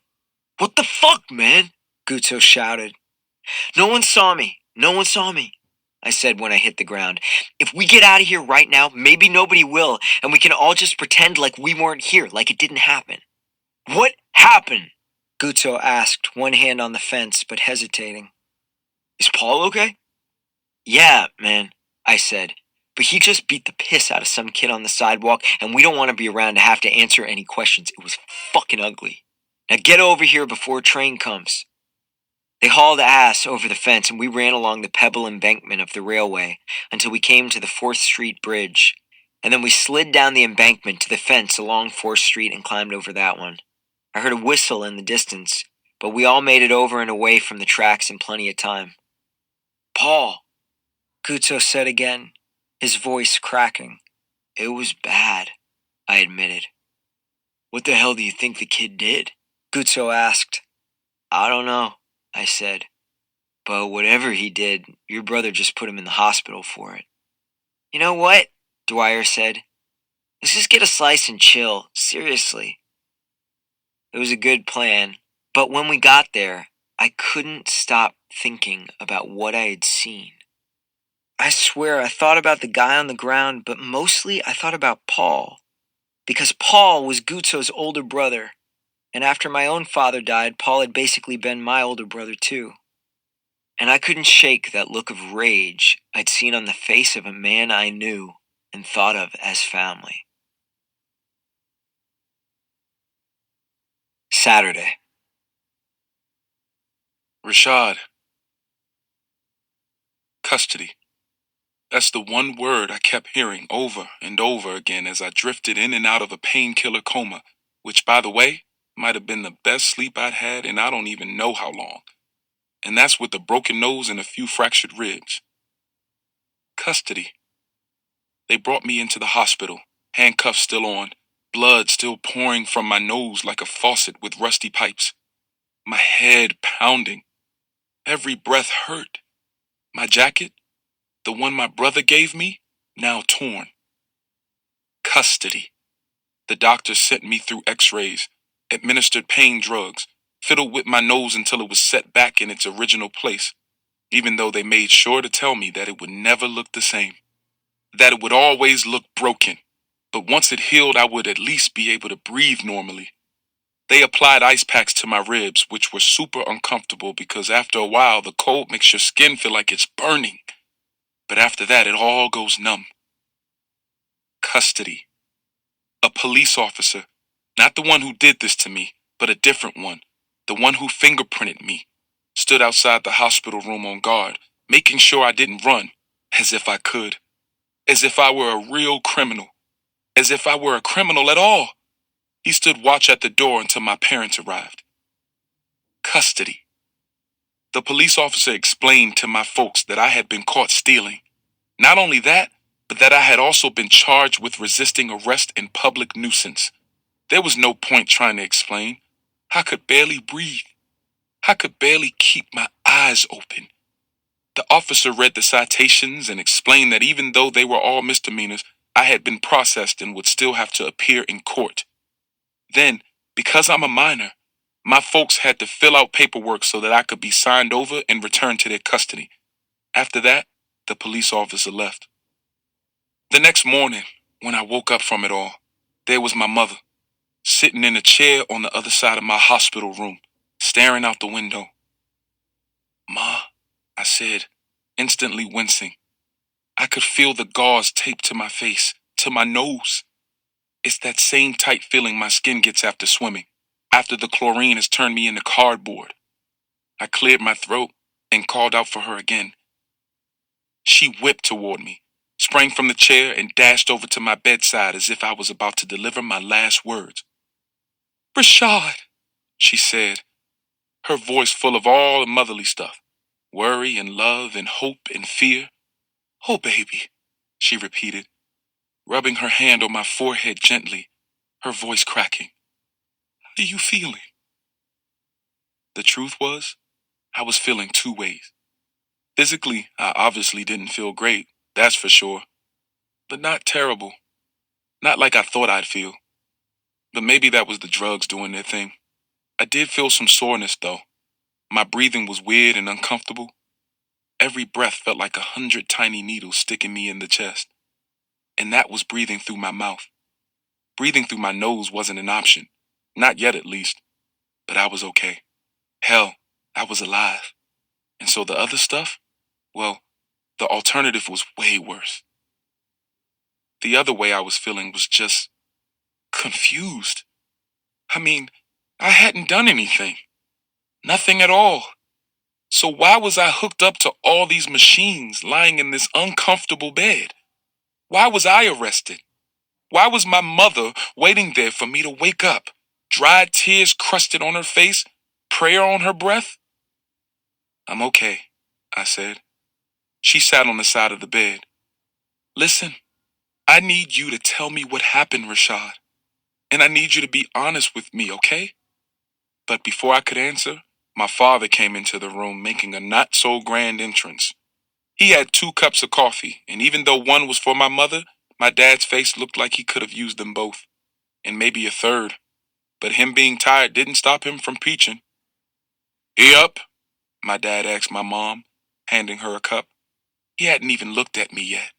"What the fuck, man?" Gutso shouted. No one saw me, I said when I hit the ground. "If we get out of here right now, maybe nobody will, and we can all just pretend like we weren't here, like it didn't happen." "What happened?" Gutso asked, one hand on the fence, but hesitating. "Is Paul okay?" "Yeah, man," I said, but he just beat the piss out of some kid on the sidewalk, and we don't want to be around to have to answer any questions. It was fucking ugly. Now get over here before a train comes. They hauled ass over the fence, and we ran along the pebble embankment of the railway until we came to the 4th Street Bridge, and then we slid down the embankment to the fence along 4th Street and climbed over that one. I heard a whistle in the distance, but we all made it over and away from the tracks in plenty of time. "Paul," Guzzo said again, his voice cracking. "It was bad," I admitted. "What the hell do you think the kid did?" Guzzo asked. "I don't know," I said. "But whatever he did, your brother just put him in the hospital for it." "You know what?" Dwyer said. "Let's just get a slice and chill, seriously." It was a good plan, but when we got there, I couldn't stop thinking about what I had seen. I swear I thought about the guy on the ground, but mostly I thought about Paul, because Paul was Guzzo's older brother, and after my own father died, Paul had basically been my older brother too. And I couldn't shake that look of rage I'd seen on the face of a man I knew and thought of as family. Saturday. Rashad. Custody. That's the one word I kept hearing over and over again as I drifted in and out of a painkiller coma, which, by the way, might have been the best sleep I'd had in I don't even know how long. And that's with a broken nose and a few fractured ribs. Custody. They brought me into the hospital, handcuffs still on, blood still pouring from my nose like a faucet with rusty pipes. My head pounding. Every breath hurt. My jacket, the one my brother gave me, now torn. Custody. The doctor sent me through x-rays, administered pain drugs, fiddled with my nose until it was set back in its original place, even though they made sure to tell me that it would never look the same, that it would always look broken, but once it healed I would at least be able to breathe normally. They applied ice packs to my ribs, which were super uncomfortable because after a while the cold makes your skin feel like it's burning, but after that it all goes numb. Custody. A police officer, not the one who did this to me, but a different one, the one who fingerprinted me, stood outside the hospital room on guard, making sure I didn't run, as if I could, as if I were a real criminal, as if I were a criminal at all. He stood watch at the door until my parents arrived. Custody. The police officer explained to my folks that I had been caught stealing. Not only that, but that I had also been charged with resisting arrest and public nuisance. There was no point trying to explain. I could barely breathe. I could barely keep my eyes open. The officer read the citations and explained that even though they were all misdemeanors, I had been processed and would still have to appear in court. Then, because I'm a minor, my folks had to fill out paperwork so that I could be signed over and returned to their custody. After that, the police officer left. The next morning, when I woke up from it all, there was my mother, sitting in a chair on the other side of my hospital room, staring out the window. "Ma," I said, instantly wincing. I could feel the gauze taped to my face, to my nose. It's that same tight feeling my skin gets after swimming, after the chlorine has turned me into cardboard. I cleared my throat and called out for her again. She whipped toward me, sprang from the chair, and dashed over to my bedside as if I was about to deliver my last words. "Rashad," she said, her voice full of all the motherly stuff, worry and love and hope and fear. "Oh, baby," she repeated, rubbing her hand on my forehead gently, her voice cracking. "How are you feeling?" The truth was, I was feeling two ways. Physically, I obviously didn't feel great, that's for sure. But not terrible. Not like I thought I'd feel. But maybe that was the drugs doing their thing. I did feel some soreness, though. My breathing was weird and uncomfortable. Every breath felt like 100 tiny needles sticking me in the chest. And that was breathing through my mouth. Breathing through my nose wasn't an option. Not yet, at least. But I was okay. Hell, I was alive. And so the other stuff? Well, the alternative was way worse. The other way I was feeling was just confused. I mean, I hadn't done anything. Nothing at all. So why was I hooked up to all these machines lying in this uncomfortable bed? Why was I arrested? Why was my mother waiting there for me to wake up? Dried tears crusted on her face, prayer on her breath? I'm okay, I said. She sat on the side of the bed. Listen, I need you to tell me what happened, Rashad. And I need you to be honest with me, okay? But before I could answer, my father came into the room making a not so grand entrance. He had 2 cups of coffee, and even though one was for my mother, my dad's face looked like he could have used them both, and maybe a third. But him being tired didn't stop him from preaching. "He up?" my dad asked my mom, handing her a cup. He hadn't even looked at me yet.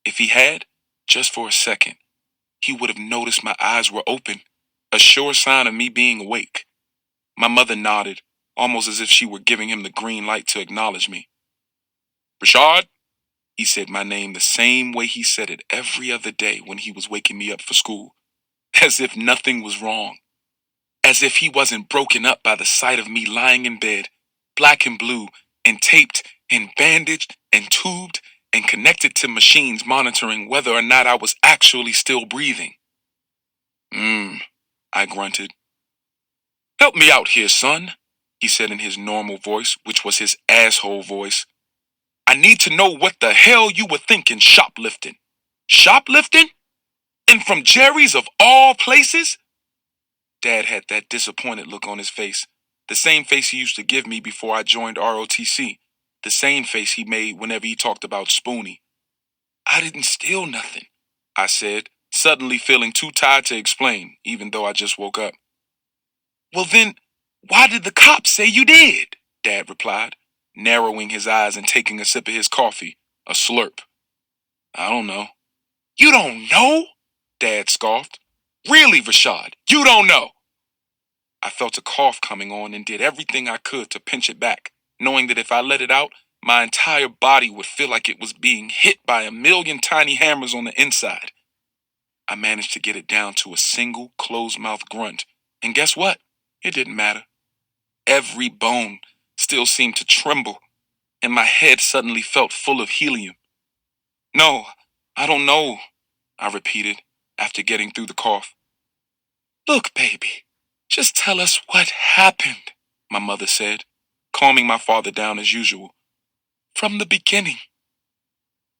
If he had, just for a second, he would have noticed my eyes were open, a sure sign of me being awake. My mother nodded, almost as if she were giving him the green light to acknowledge me. "Rashad?" He said my name the same way he said it every other day when he was waking me up for school, as if nothing was wrong, as if he wasn't broken up by the sight of me lying in bed, black and blue, and taped, and bandaged, and tubed, and connected to machines monitoring whether or not I was actually still breathing. I grunted. "Help me out here, son," he said in his normal voice, which was his asshole voice. "I need to know what the hell you were thinking shoplifting. Shoplifting? And from Jerry's of all places?" Dad had that disappointed look on his face, the same face he used to give me before I joined ROTC, the same face he made whenever he talked about Spoonie. "I didn't steal nothing," I said, suddenly feeling too tired to explain, even though I just woke up. "Well then, why did the cops say you did?" Dad replied, narrowing his eyes and taking a sip of his coffee, a slurp. "I don't know." "You don't know?" Dad scoffed. "Really, Rashad, you don't know?" I felt a cough coming on and did everything I could to pinch it back, knowing that if I let it out, my entire body would feel like it was being hit by a million tiny hammers on the inside. I managed to get it down to a single closed-mouth grunt, and guess what? It didn't matter. Every bone still seemed to tremble, and my head suddenly felt full of helium. "No, I don't know," I repeated after getting through the cough. "Look, baby, just tell us what happened," my mother said, calming my father down as usual. "From the beginning."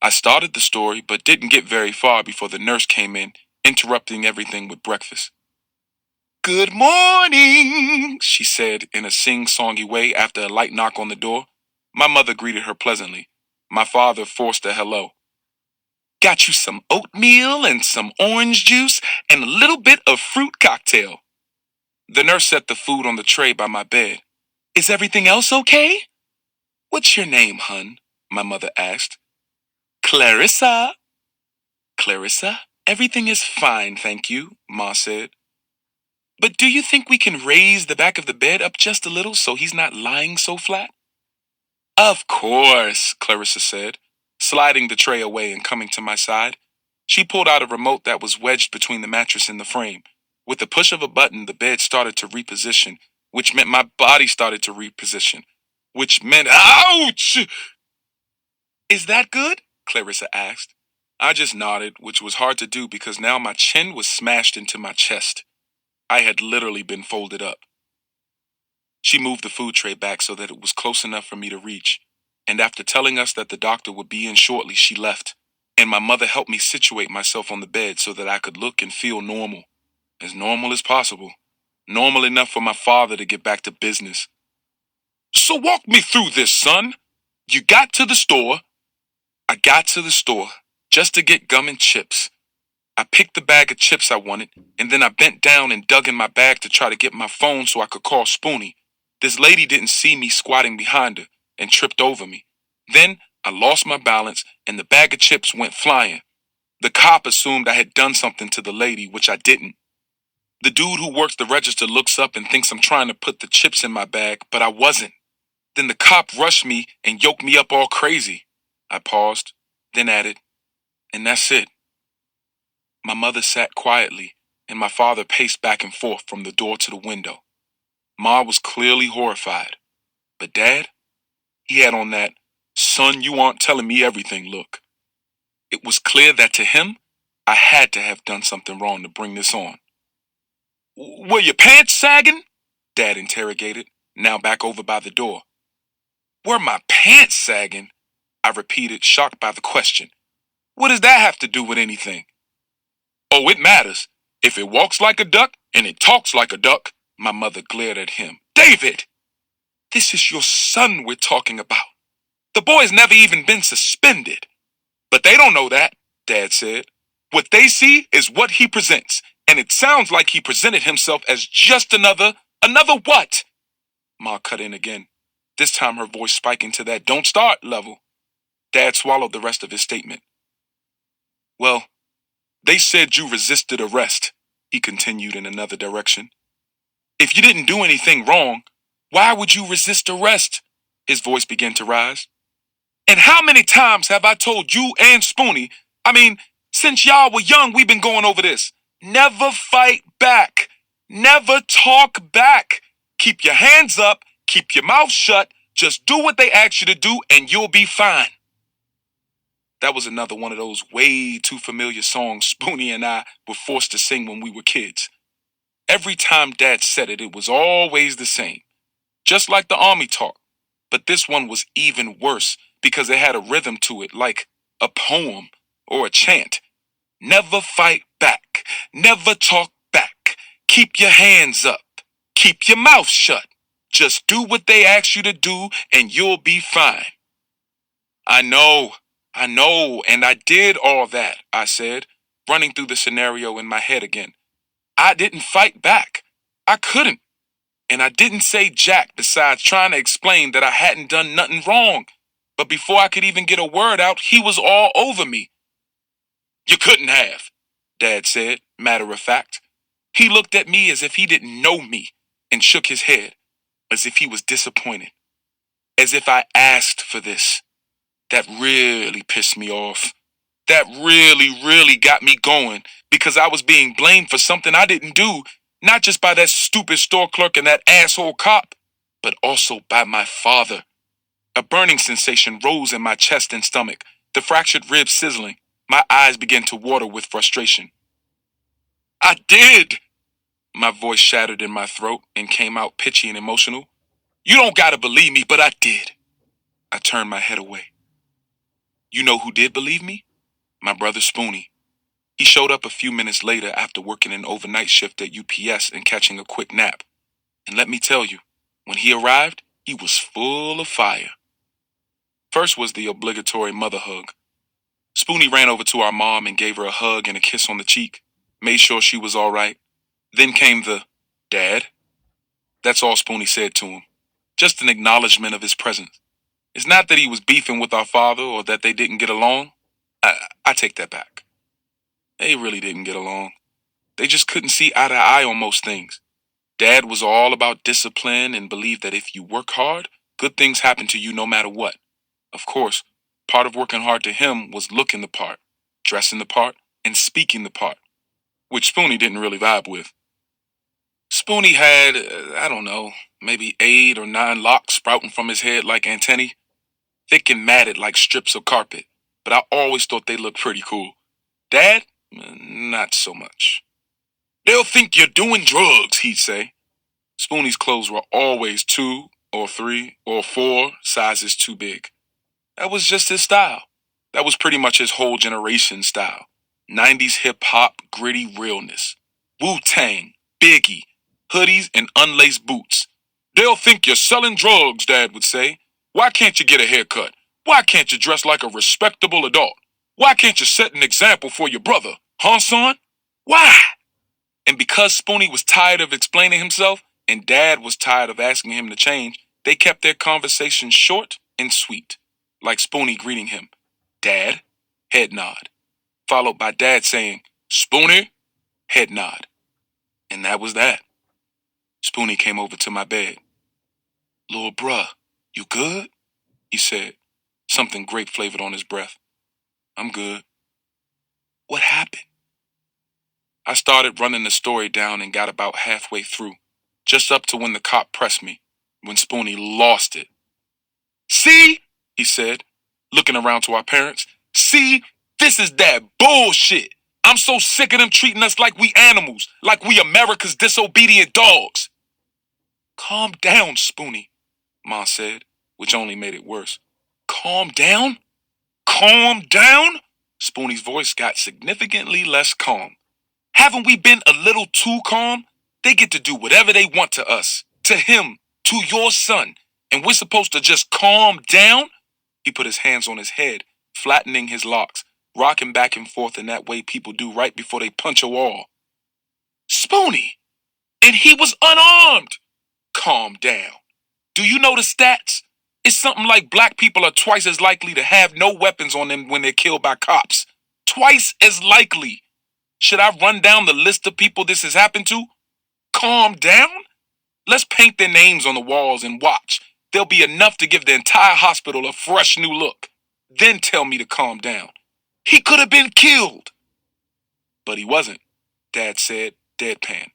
I started the story, but didn't get very far before the nurse came in, interrupting everything with breakfast. "Good morning," she said in a sing-songy way after a light knock on the door. My mother greeted her pleasantly. My father forced a hello. "Got you some oatmeal and some orange juice and a little bit of fruit cocktail." The nurse set the food on the tray by my bed. "Is everything else okay?" "What's your name, hun?" my mother asked. "Clarissa." "Clarissa, everything is fine, thank you," Ma said. "But do you think we can raise the back of the bed up just a little so he's not lying so flat?" "Of course," Clarissa said, sliding the tray away and coming to my side. She pulled out a remote that was wedged between the mattress and the frame. With the push of a button, the bed started to reposition, which meant my body started to reposition, which meant, ouch! "Is that good?" Clarissa asked. I just nodded, which was hard to do because now my chin was smashed into my chest. I had literally been folded up. She moved the food tray back so that it was close enough for me to reach, and after telling us that the doctor would be in shortly, she left, and my mother helped me situate myself on the bed so that I could look and feel normal as possible, normal enough for my father to get back to business. "So walk me through this, son. You got to the store." I got to the store just to get gum and chips. I picked the bag of chips I wanted, and then I bent down and dug in my bag to try to get my phone so I could call Spoonie. This lady didn't see me squatting behind her and tripped over me. Then I lost my balance and the bag of chips went flying. The cop assumed I had done something to the lady, which I didn't. The dude who works the register looks up and thinks I'm trying to put the chips in my bag, but I wasn't. Then the cop rushed me and yoked me up all crazy. I paused, then added, "And that's it." My mother sat quietly, and my father paced back and forth from the door to the window. Ma was clearly horrified. But Dad, he had on that, "Son, you aren't telling me everything" look. It was clear that to him, I had to have done something wrong to bring this on. "Were your pants sagging?" Dad interrogated, now back over by the door. "Were my pants sagging?" I repeated, shocked by the question. "What does that have to do with anything?" "Oh, it matters. If it walks like a duck and it talks like a duck," my mother glared at him. "David, this is your son we're talking about. The boy's never even been suspended." "But they don't know that," Dad said. "What they see is what he presents, and it sounds like he presented himself as just another what?" Ma cut in again, this time her voice spiking to that "don't start" level. Dad swallowed the rest of his statement. "Well, they said you resisted arrest," he continued in another direction. "If you didn't do anything wrong, why would you resist arrest?" His voice began to rise. "And how many times have I told you and Spoonie, I mean, since y'all were young, we've been going over this. Never fight back. Never talk back. Keep your hands up. Keep your mouth shut. Just do what they ask you to do and you'll be fine." That was another one of those way too familiar songs Spoonie and I were forced to sing when we were kids. Every time Dad said it, it was always the same. Just like the army talk. But this one was even worse because it had a rhythm to it, like a poem or a chant. Never fight back. Never talk back. Keep your hands up. Keep your mouth shut. Just do what they ask you to do and you'll be fine. I know, and I did all that," I said, running through the scenario in my head again. "I didn't fight back. I couldn't. And I didn't say jack besides trying to explain that I hadn't done nothing wrong. But before I could even get a word out, he was all over me." "You couldn't have," Dad said, matter of fact. He looked at me as if he didn't know me and shook his head, as if he was disappointed, as if I asked for this. That really pissed me off. That really got me going because I was being blamed for something I didn't do, not just by that stupid store clerk and that asshole cop, but also by my father. A burning sensation rose in my chest and stomach, the fractured ribs sizzling. My eyes began to water with frustration. "I did!" My voice shattered in my throat and came out pitchy and emotional. "You don't gotta believe me, but I did." I turned my head away. You know who did believe me? My brother Spoonie. He showed up a few minutes later after working an overnight shift at UPS and catching a quick nap. And let me tell you, when he arrived, he was full of fire. First was the obligatory mother hug. Spoonie ran over to our mom and gave her a hug and a kiss on the cheek, made sure she was all right. Then came the, "Dad?" That's all Spoonie said to him. Just an acknowledgement of his presence. It's not that he was beefing with our father or that they didn't get along. I take that back. They really didn't get along. They just couldn't see eye to eye on most things. Dad was all about discipline and believed that if you work hard, good things happen to you no matter what. Of course, part of working hard to him was looking the part, dressing the part, and speaking the part, which Spoonie didn't really vibe with. Spoonie had, I don't know, maybe 8 or 9 locks sprouting from his head like antennae, thick and matted like strips of carpet, but I always thought they looked pretty cool. Dad? Not so much. "They'll think you're doing drugs," he'd say. Spoonie's clothes were always 2 or 3 or 4 sizes too big. That was just his style. That was pretty much his whole generation's style. 90s hip hop, gritty realness. Wu-Tang, Biggie, hoodies, and unlaced boots. "They'll think you're selling drugs," Dad would say. "Why can't you get a haircut? Why can't you dress like a respectable adult? Why can't you set an example for your brother? Huh, son? Why?" And because Spoonie was tired of explaining himself, and Dad was tired of asking him to change, they kept their conversation short and sweet, like Spoonie greeting him, "Dad," head nod, followed by Dad saying, "Spoonie," head nod. And that was that. Spoonie came over to my bed. "Little bruh, you good?" he said, something grape flavored on his breath. "I'm good." "What happened?" I started running the story down and got about halfway through, just up to when the cop pressed me, when Spoonie lost it. "See," he said, looking around to our parents. "See, this is that bullshit. I'm so sick of them treating us like we animals, like we America's disobedient dogs." "Calm down, Spoonie," Ma said, which only made it worse. "Calm down? Calm down?" Spoonie's voice got significantly less calm. "Haven't we been a little too calm? They get to do whatever they want to us, to him, to your son, and we're supposed to just calm down?" He put his hands on his head, flattening his locks, rocking back and forth in that way people do right before they punch a wall. "Spoonie! And he was unarmed!" "Calm down. Do you know the stats? It's something like black people are twice as likely to have no weapons on them when they're killed by cops. Twice as likely. Should I run down the list of people this has happened to? Calm down? Let's paint their names on the walls and watch. There'll be enough to give the entire hospital a fresh new look. Then tell me to calm down. He could have been killed." "But he wasn't," Dad said, deadpan.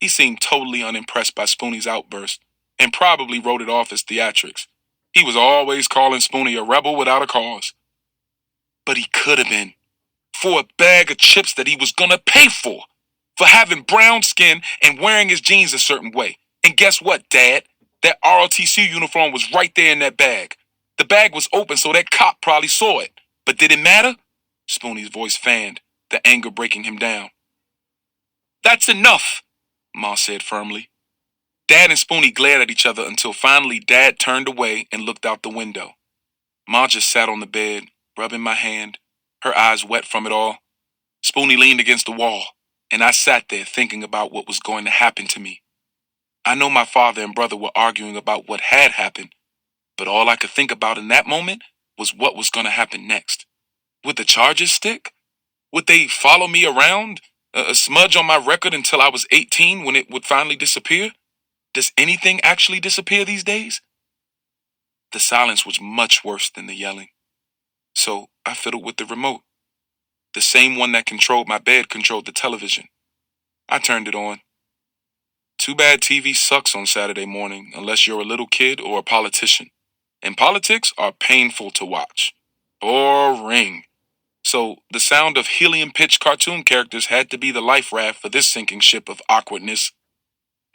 He seemed totally unimpressed by Spoonie's outburst and probably wrote it off as theatrics. He was always calling Spoonie a rebel without a cause. "But he could have been. For a bag of chips that he was gonna pay for having brown skin and wearing his jeans a certain way. And guess what, Dad? That ROTC uniform was right there in that bag. The bag was open, so that cop probably saw it. But did it matter?" Spoonie's voice fanned, the anger breaking him down. "That's enough," Ma said firmly. Dad and Spoonie glared at each other until finally Dad turned away and looked out the window. Ma just sat on the bed, rubbing my hand, her eyes wet from it all. Spoonie leaned against the wall, and I sat there thinking about what was going to happen to me. I know my father and brother were arguing about what had happened, but all I could think about in that moment was what was going to happen next. Would the charges stick? Would they follow me around, a smudge on my record until I was 18 when it would finally disappear? Does anything actually disappear these days? The silence was much worse than the yelling. So I fiddled with the remote. The same one that controlled my bed controlled the television. I turned it on. Too bad TV sucks on Saturday morning unless you're a little kid or a politician. And politics are painful to watch. Boring. So the sound of helium-pitched cartoon characters had to be the life raft for this sinking ship of awkwardness.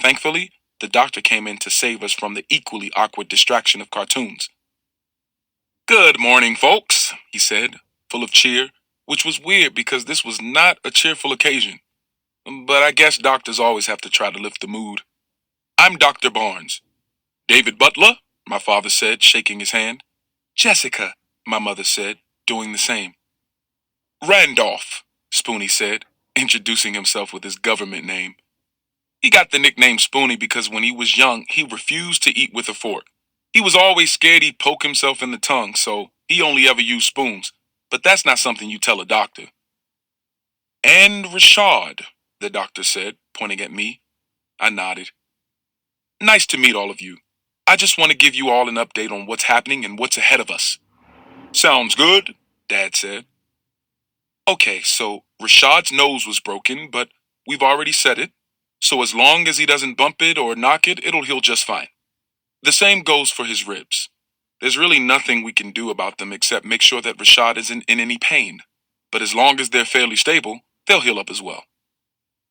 Thankfully, the doctor came in to save us from the equally awkward distraction of cartoons. "Good morning, folks," he said, full of cheer, which was weird because this was not a cheerful occasion. But I guess doctors always have to try to lift the mood. "I'm Dr. Barnes." "David Butler," my father said, shaking his hand. "Jessica," my mother said, doing the same. "Randolph," Spoonie said, introducing himself with his government name. He got the nickname Spoonie because when he was young, he refused to eat with a fork. He was always scared he'd poke himself in the tongue, so he only ever used spoons. But that's not something you tell a doctor. "And Rashad," the doctor said, pointing at me. I nodded. "Nice to meet all of you. I just want to give you all an update on what's happening and what's ahead of us." "Sounds good," Dad said. "Okay, so Rashad's nose was broken, but we've already said it. So as long as he doesn't bump it or knock it, it'll heal just fine. The same goes for his ribs. There's really nothing we can do about them except make sure that Rashad isn't in any pain. But as long as they're fairly stable, they'll heal up as well.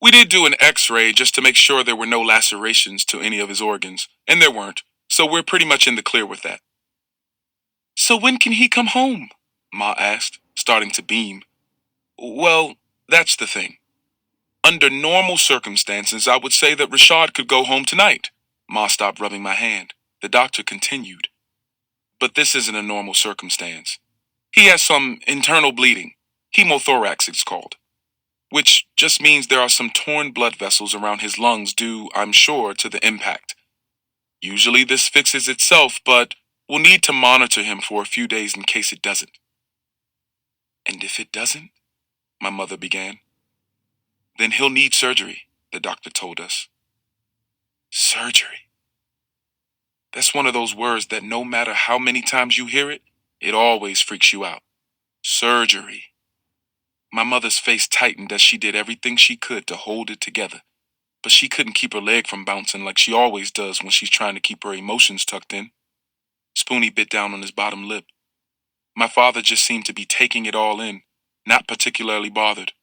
We did do an x-ray just to make sure there were no lacerations to any of his organs, and there weren't, so we're pretty much in the clear with that." "So when can he come home?" Ma asked, starting to beam. "Well, that's the thing. Under normal circumstances, I would say that Rashad could go home tonight." Ma stopped rubbing my hand. The doctor continued. "But this isn't a normal circumstance. He has some internal bleeding, hemothorax it's called, which just means there are some torn blood vessels around his lungs due, I'm sure, to the impact. Usually this fixes itself, but we'll need to monitor him for a few days in case it doesn't." "And if it doesn't?" my mother began. "Then he'll need surgery," the doctor told us. Surgery. That's one of those words that no matter how many times you hear it, it always freaks you out. Surgery. My mother's face tightened as she did everything she could to hold it together, but she couldn't keep her leg from bouncing like she always does when she's trying to keep her emotions tucked in. Spoonie bit down on his bottom lip. My father just seemed to be taking it all in, not particularly bothered.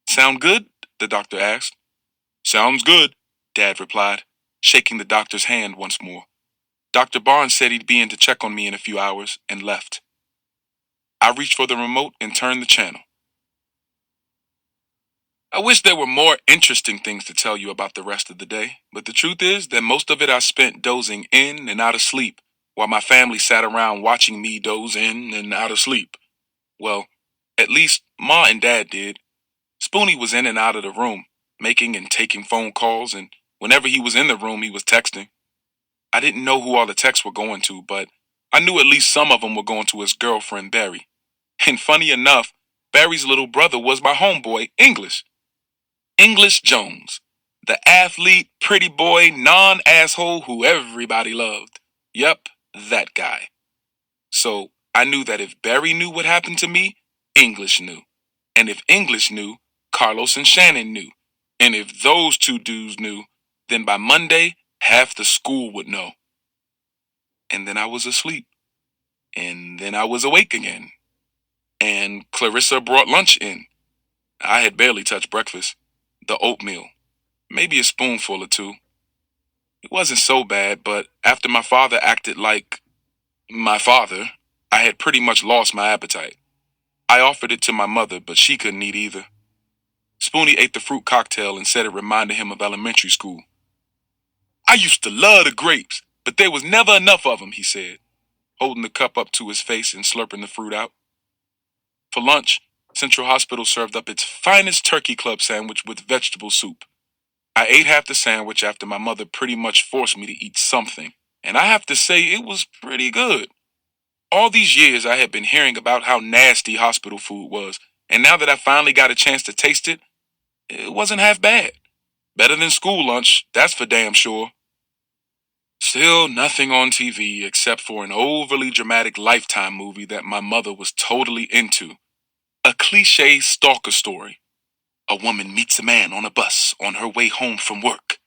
Sound good? The doctor asked. Sounds good, Dad replied, shaking the doctor's hand once more. Dr. Barnes said he'd be in to check on me in a few hours and left. I reached for the remote and turned the channel. I wish there were more interesting things to tell you about the rest of the day, but the truth is that most of it I spent dozing in and out of sleep, while my family sat around watching me doze in and out of sleep. Well, at least Ma and Dad did. Spoonie was in and out of the room, making and taking phone calls, and whenever he was in the room, he was texting. I didn't know who all the texts were going to, but I knew at least some of them were going to his girlfriend, Barry. And funny enough, Barry's little brother was my homeboy, English. English Jones, the athlete, pretty boy, non-asshole who everybody loved. Yep, that guy. So I knew that if Barry knew what happened to me, English knew. And if English knew, Carlos and Shannon knew. And if those two dudes knew, then by Monday, half the school would know. And then I was asleep. And then I was awake again. And Clarissa brought lunch in. I had barely touched breakfast. The oatmeal. Maybe a spoonful or two. It wasn't so bad, but after my father acted like my father, I had pretty much lost my appetite. I offered it to my mother, but she couldn't eat either. Spoonie ate the fruit cocktail and said it reminded him of elementary school. I used to love the grapes, but there was never enough of them, he said, holding the cup up to his face and slurping the fruit out. For lunch, Central Hospital served up its finest turkey club sandwich with vegetable soup. I ate half the sandwich after my mother pretty much forced me to eat something, and I have to say it was pretty good. All these years I had been hearing about how nasty hospital food was, and now that I finally got a chance to taste it, it wasn't half bad. Better than school lunch, that's for damn sure. Still nothing on TV except for an overly dramatic Lifetime movie that my mother was totally into. A cliche stalker story. A woman meets a man on a bus on her way home from work.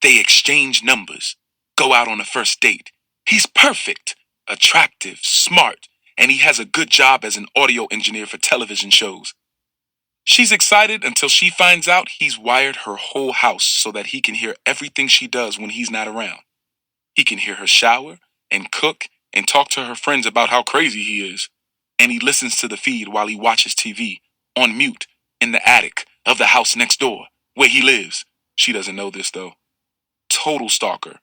They exchange numbers, go out on a first date. He's perfect, attractive, smart, and he has a good job as an audio engineer for television shows. She's excited until she finds out he's wired her whole house so that he can hear everything she does when he's not around. He can hear her shower and cook and talk to her friends about how crazy he is. And he listens to the feed while he watches TV, on mute, in the attic of the house next door, where he lives. She doesn't know this though. Total stalker.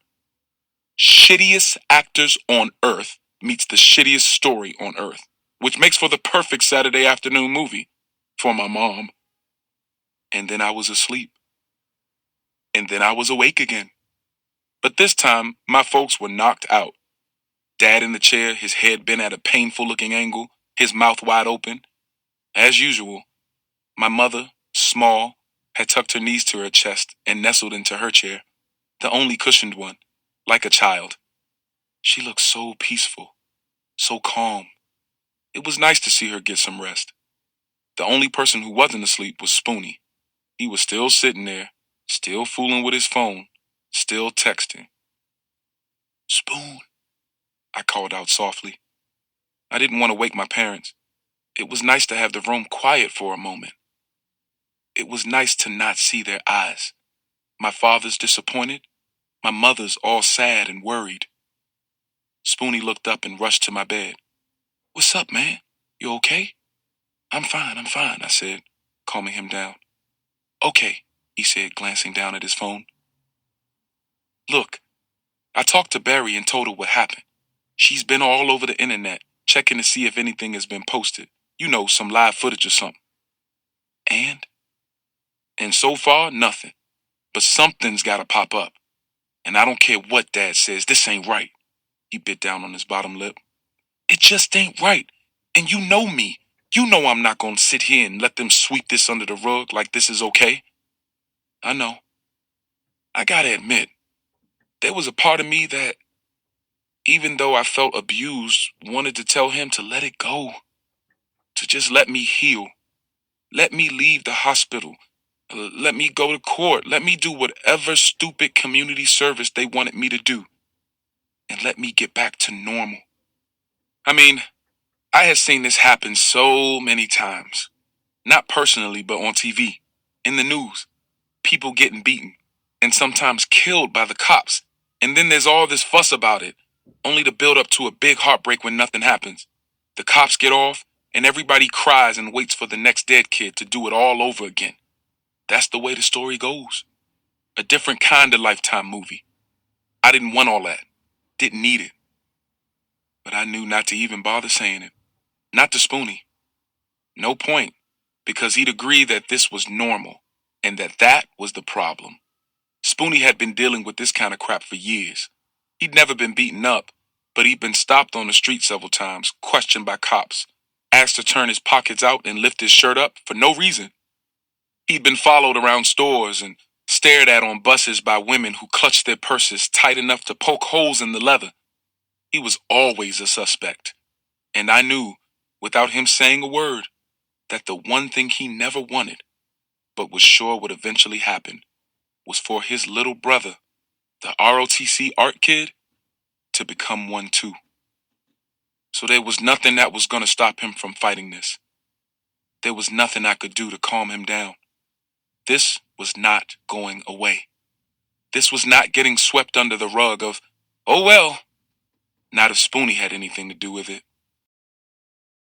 Shittiest actors on earth meets the shittiest story on earth, which makes for the perfect Saturday afternoon movie for my mom. And then I was asleep. And then I was awake again. But this time, my folks were knocked out. Dad in the chair, his head bent at a painful looking angle, his mouth wide open. As usual, my mother, small, had tucked her knees to her chest and nestled into her chair, the only cushioned one, like a child. She looked so peaceful, so calm. It was nice to see her get some rest. The only person who wasn't asleep was Spoonie. He was still sitting there, still fooling with his phone, still texting. Spoon, I called out softly. I didn't want to wake my parents. It was nice to have the room quiet for a moment. It was nice to not see their eyes. My father's disappointed, my mother's all sad and worried. Spoonie looked up and rushed to my bed. What's up, man? You okay? I'm fine, I said, calming him down. Okay, he said, glancing down at his phone. Look, I talked to Barry and told her what happened. She's been all over the internet, checking to see if anything has been posted. You know, some live footage or something. And? And so far, nothing. But something's gotta pop up. And I don't care what Dad says, this ain't right. He bit down on his bottom lip. It just ain't right. And you know me. You know I'm not gonna sit here and let them sweep this under the rug like this is okay. I know. I gotta admit, there was a part of me that, even though I felt abused, wanted to tell him to let it go. To just let me heal. Let me leave the hospital. Let me go to court. Let me do whatever stupid community service they wanted me to do. And let me get back to normal. I mean, I had seen this happen so many times. Not personally, but on TV, in the news. People getting beaten, and sometimes killed by the cops. And then there's all this fuss about it, only to build up to a big heartbreak when nothing happens. The cops get off, and everybody cries and waits for the next dead kid to do it all over again. That's the way the story goes. A different kind of Lifetime movie. I didn't want all that. Didn't need it. But I knew not to even bother saying it. Not to Spoonie. No point. Because he'd agree that this was normal, and that was the problem. Spoonie had been dealing with this kind of crap for years. He'd never been beaten up, but he'd been stopped on the street several times, questioned by cops, asked to turn his pockets out and lift his shirt up for no reason. He'd been followed around stores and stared at on buses by women who clutched their purses tight enough to poke holes in the leather. He was always a suspect. And I knew, without him saying a word, that the one thing he never wanted, but was sure would eventually happen, was for his little brother, the ROTC art kid, to become one too. So there was nothing that was going to stop him from fighting this. There was nothing I could do to calm him down. This was not going away. This was not getting swept under the rug of, oh well, not if Spoonie had anything to do with it.